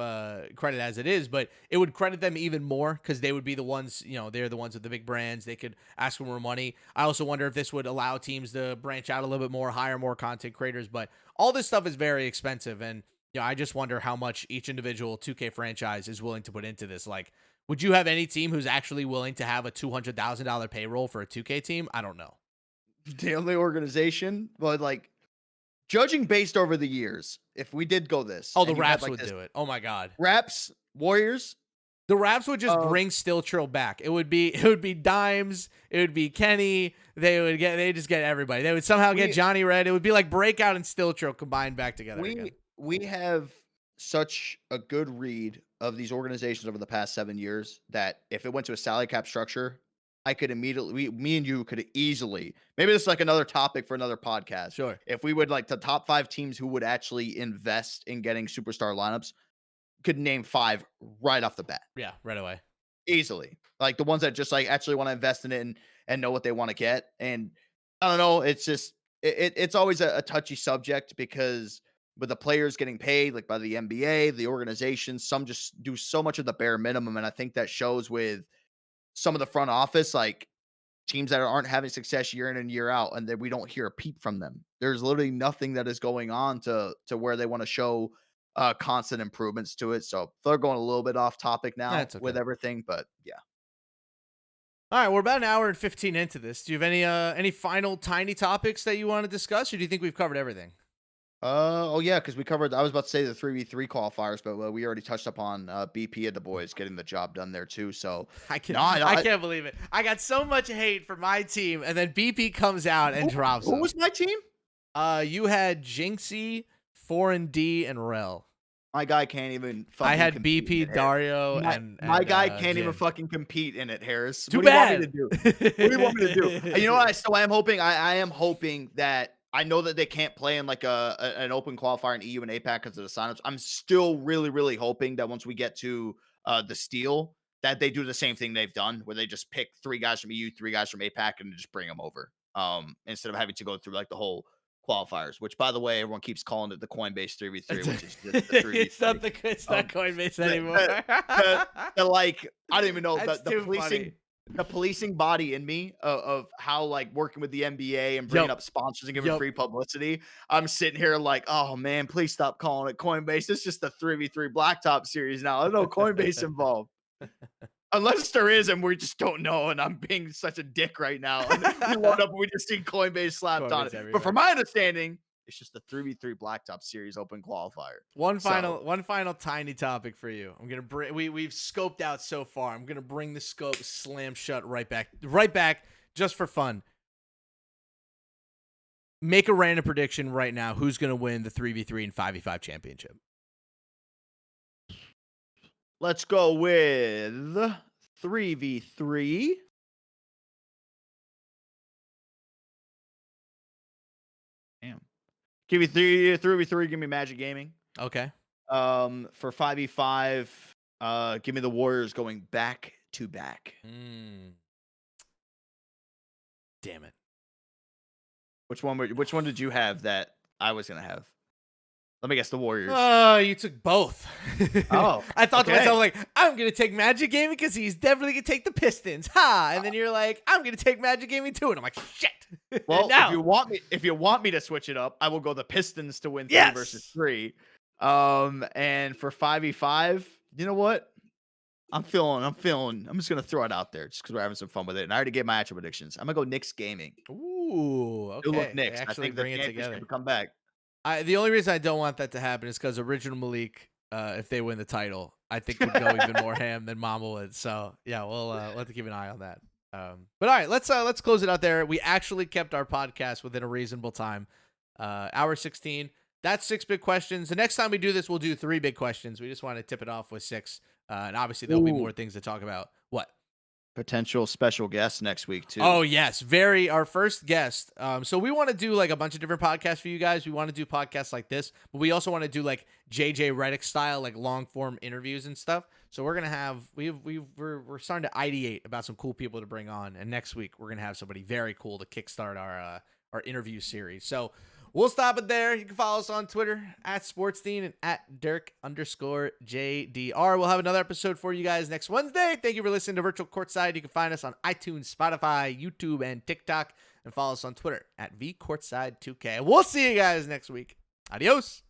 credit as it is, but it would credit them even more because they would be the ones, they're the ones with the big brands. They could ask for more money. I also wonder if this would allow teams to branch out a little bit more, hire more content creators, but all this stuff is very expensive. And, I just wonder how much each individual 2K franchise is willing to put into this. Like, would you have any team who's actually willing to have a $200,000 payroll for a 2K team? I don't know. The only organization, but like judging based over the years, if we did go this Oh, the and you had Raps like would this do it. Oh my God. Raps, Warriors, The Raps would just uh, bring Still Trill back. It would be Dimes, it would be Kenny. They just get everybody. They would somehow get we Johnny Red. It would be like Breakout and Still Trill combined back together we again. we have such a good read of these organizations over the past 7 years that if it went to a salary cap structure, I could immediately me and you could easily maybe this is like another topic for another podcast. Sure. If we would like the top 5 teams who would actually invest in getting superstar lineups, could name 5 right off the bat. Yeah, right away. Easily. Like the ones that just like actually want to invest in it and know what they want to get. And I don't know, it's just it's always a touchy subject because with the players getting paid like by the NBA, the organizations, some just do so much of the bare minimum. And I think that shows with some of the front office, like teams that aren't having success year in and year out, and that we don't hear a peep from them. There's literally nothing that is going on to where they want to show constant improvements to it. So they're going a little bit off topic now That's with okay. everything, but yeah. All right, we're about an hour and 15 into this. Do you have any final tiny topics that you want to discuss, or do you think we've covered everything? Oh yeah, because we covered. I was about to say the 3v3 qualifiers, but we already touched upon BP and the boys getting the job done there too. So I can no, I can't believe it. I got so much hate for my team, and then BP comes out and drops who them. was my team? You had Jinxie, 4 and D, and Rel. My guy can't even I fucking had compete in BP, it, Harris. Dario, My and guy can't even Jin. fucking compete in it, Harris. Too What do you want me bad. to do? What do you want me to do? You know what? I still am hoping. I am hoping that I know that they can't play in like an open qualifier in EU and APAC because of the signups. I'm still really hoping that once we get to the Steel, that they do the same thing they've done, where they just pick 3 guys from EU, 3 guys from APAC, and just bring them over. Instead of having to go through like the whole qualifiers. Which, by the way, everyone keeps calling it the Coinbase 3v3, which is just the 3v3. It's not Coinbase anymore. Like, I don't even know That's the too policing. funny. The policing body in me of how like working with the NBA and bringing Yup. up sponsors and giving Yup. free publicity. I'm sitting here like, oh man, please stop calling it Coinbase. It's just a 3v3 blacktop series now. There's no Coinbase involved. Unless there is, and we just don't know, and I'm being such a dick right now. And we load up and we just see Coinbase slapped on Coinbase it. But from my understanding, it's just a 3v3 blacktop series open qualifier. One final tiny topic for you. I'm gonna bring we've scoped out so far. I'm gonna bring the scope slam shut right back just for fun. Make a random prediction right now. Who's gonna win the 3v3 and 5v5 championship? Let's go with 3v3. Damn. Give me 3v3, give me Magic Gaming. Okay. For 5v5, give me the Warriors going back to back. Damn it. Which one did you have that I was gonna have? Let me guess, the Warriors. Oh, you took both. Oh, I thought to okay. myself, like, I'm going to take Magic Gaming because he's definitely going to take the Pistons. Ha! And then you're like, I'm going to take Magic Gaming too. And I'm like, shit. Well, now, if you want me to switch it up, I will go the Pistons to win 3 Yes! versus 3. And for 5v5, you know what? I'm just gonna throw it out there just because we're having some fun with it. And I already gave my actual predictions. I'm gonna go Knicks Gaming. Ooh, okay. Good luck, They Knicks. I actually think the bring it championship together. will come back. The only reason I don't want that to happen is because Original Malik, if they win the title, I think would go even more ham than Mama would. So yeah, we'll have to keep an eye on that. But all right, let's close it out there. We actually kept our podcast within a reasonable time. Hour 16. That's 6 big questions. The next time we do this, we'll do 3 big questions. We just want to tip it off with 6. And obviously there'll be more things to talk about. What? Potential special guest next week too. Oh yes, our first guest. So we want to do like a bunch of different podcasts for you guys. We want to do podcasts like this, but we also want to do like JJ Redick style, like long form interviews and stuff. So we're gonna have we're starting to ideate about some cool people to bring on, and next week we're gonna have somebody very cool to kickstart our interview series. So we'll stop it there. You can follow us on Twitter at SportsDean and at Dirk_JDR. We'll have another episode for you guys next Wednesday. Thank you for listening to Virtual Courtside. You can find us on iTunes, Spotify, YouTube, and TikTok. And follow us on Twitter at VCourtside2K. We'll see you guys next week. Adios.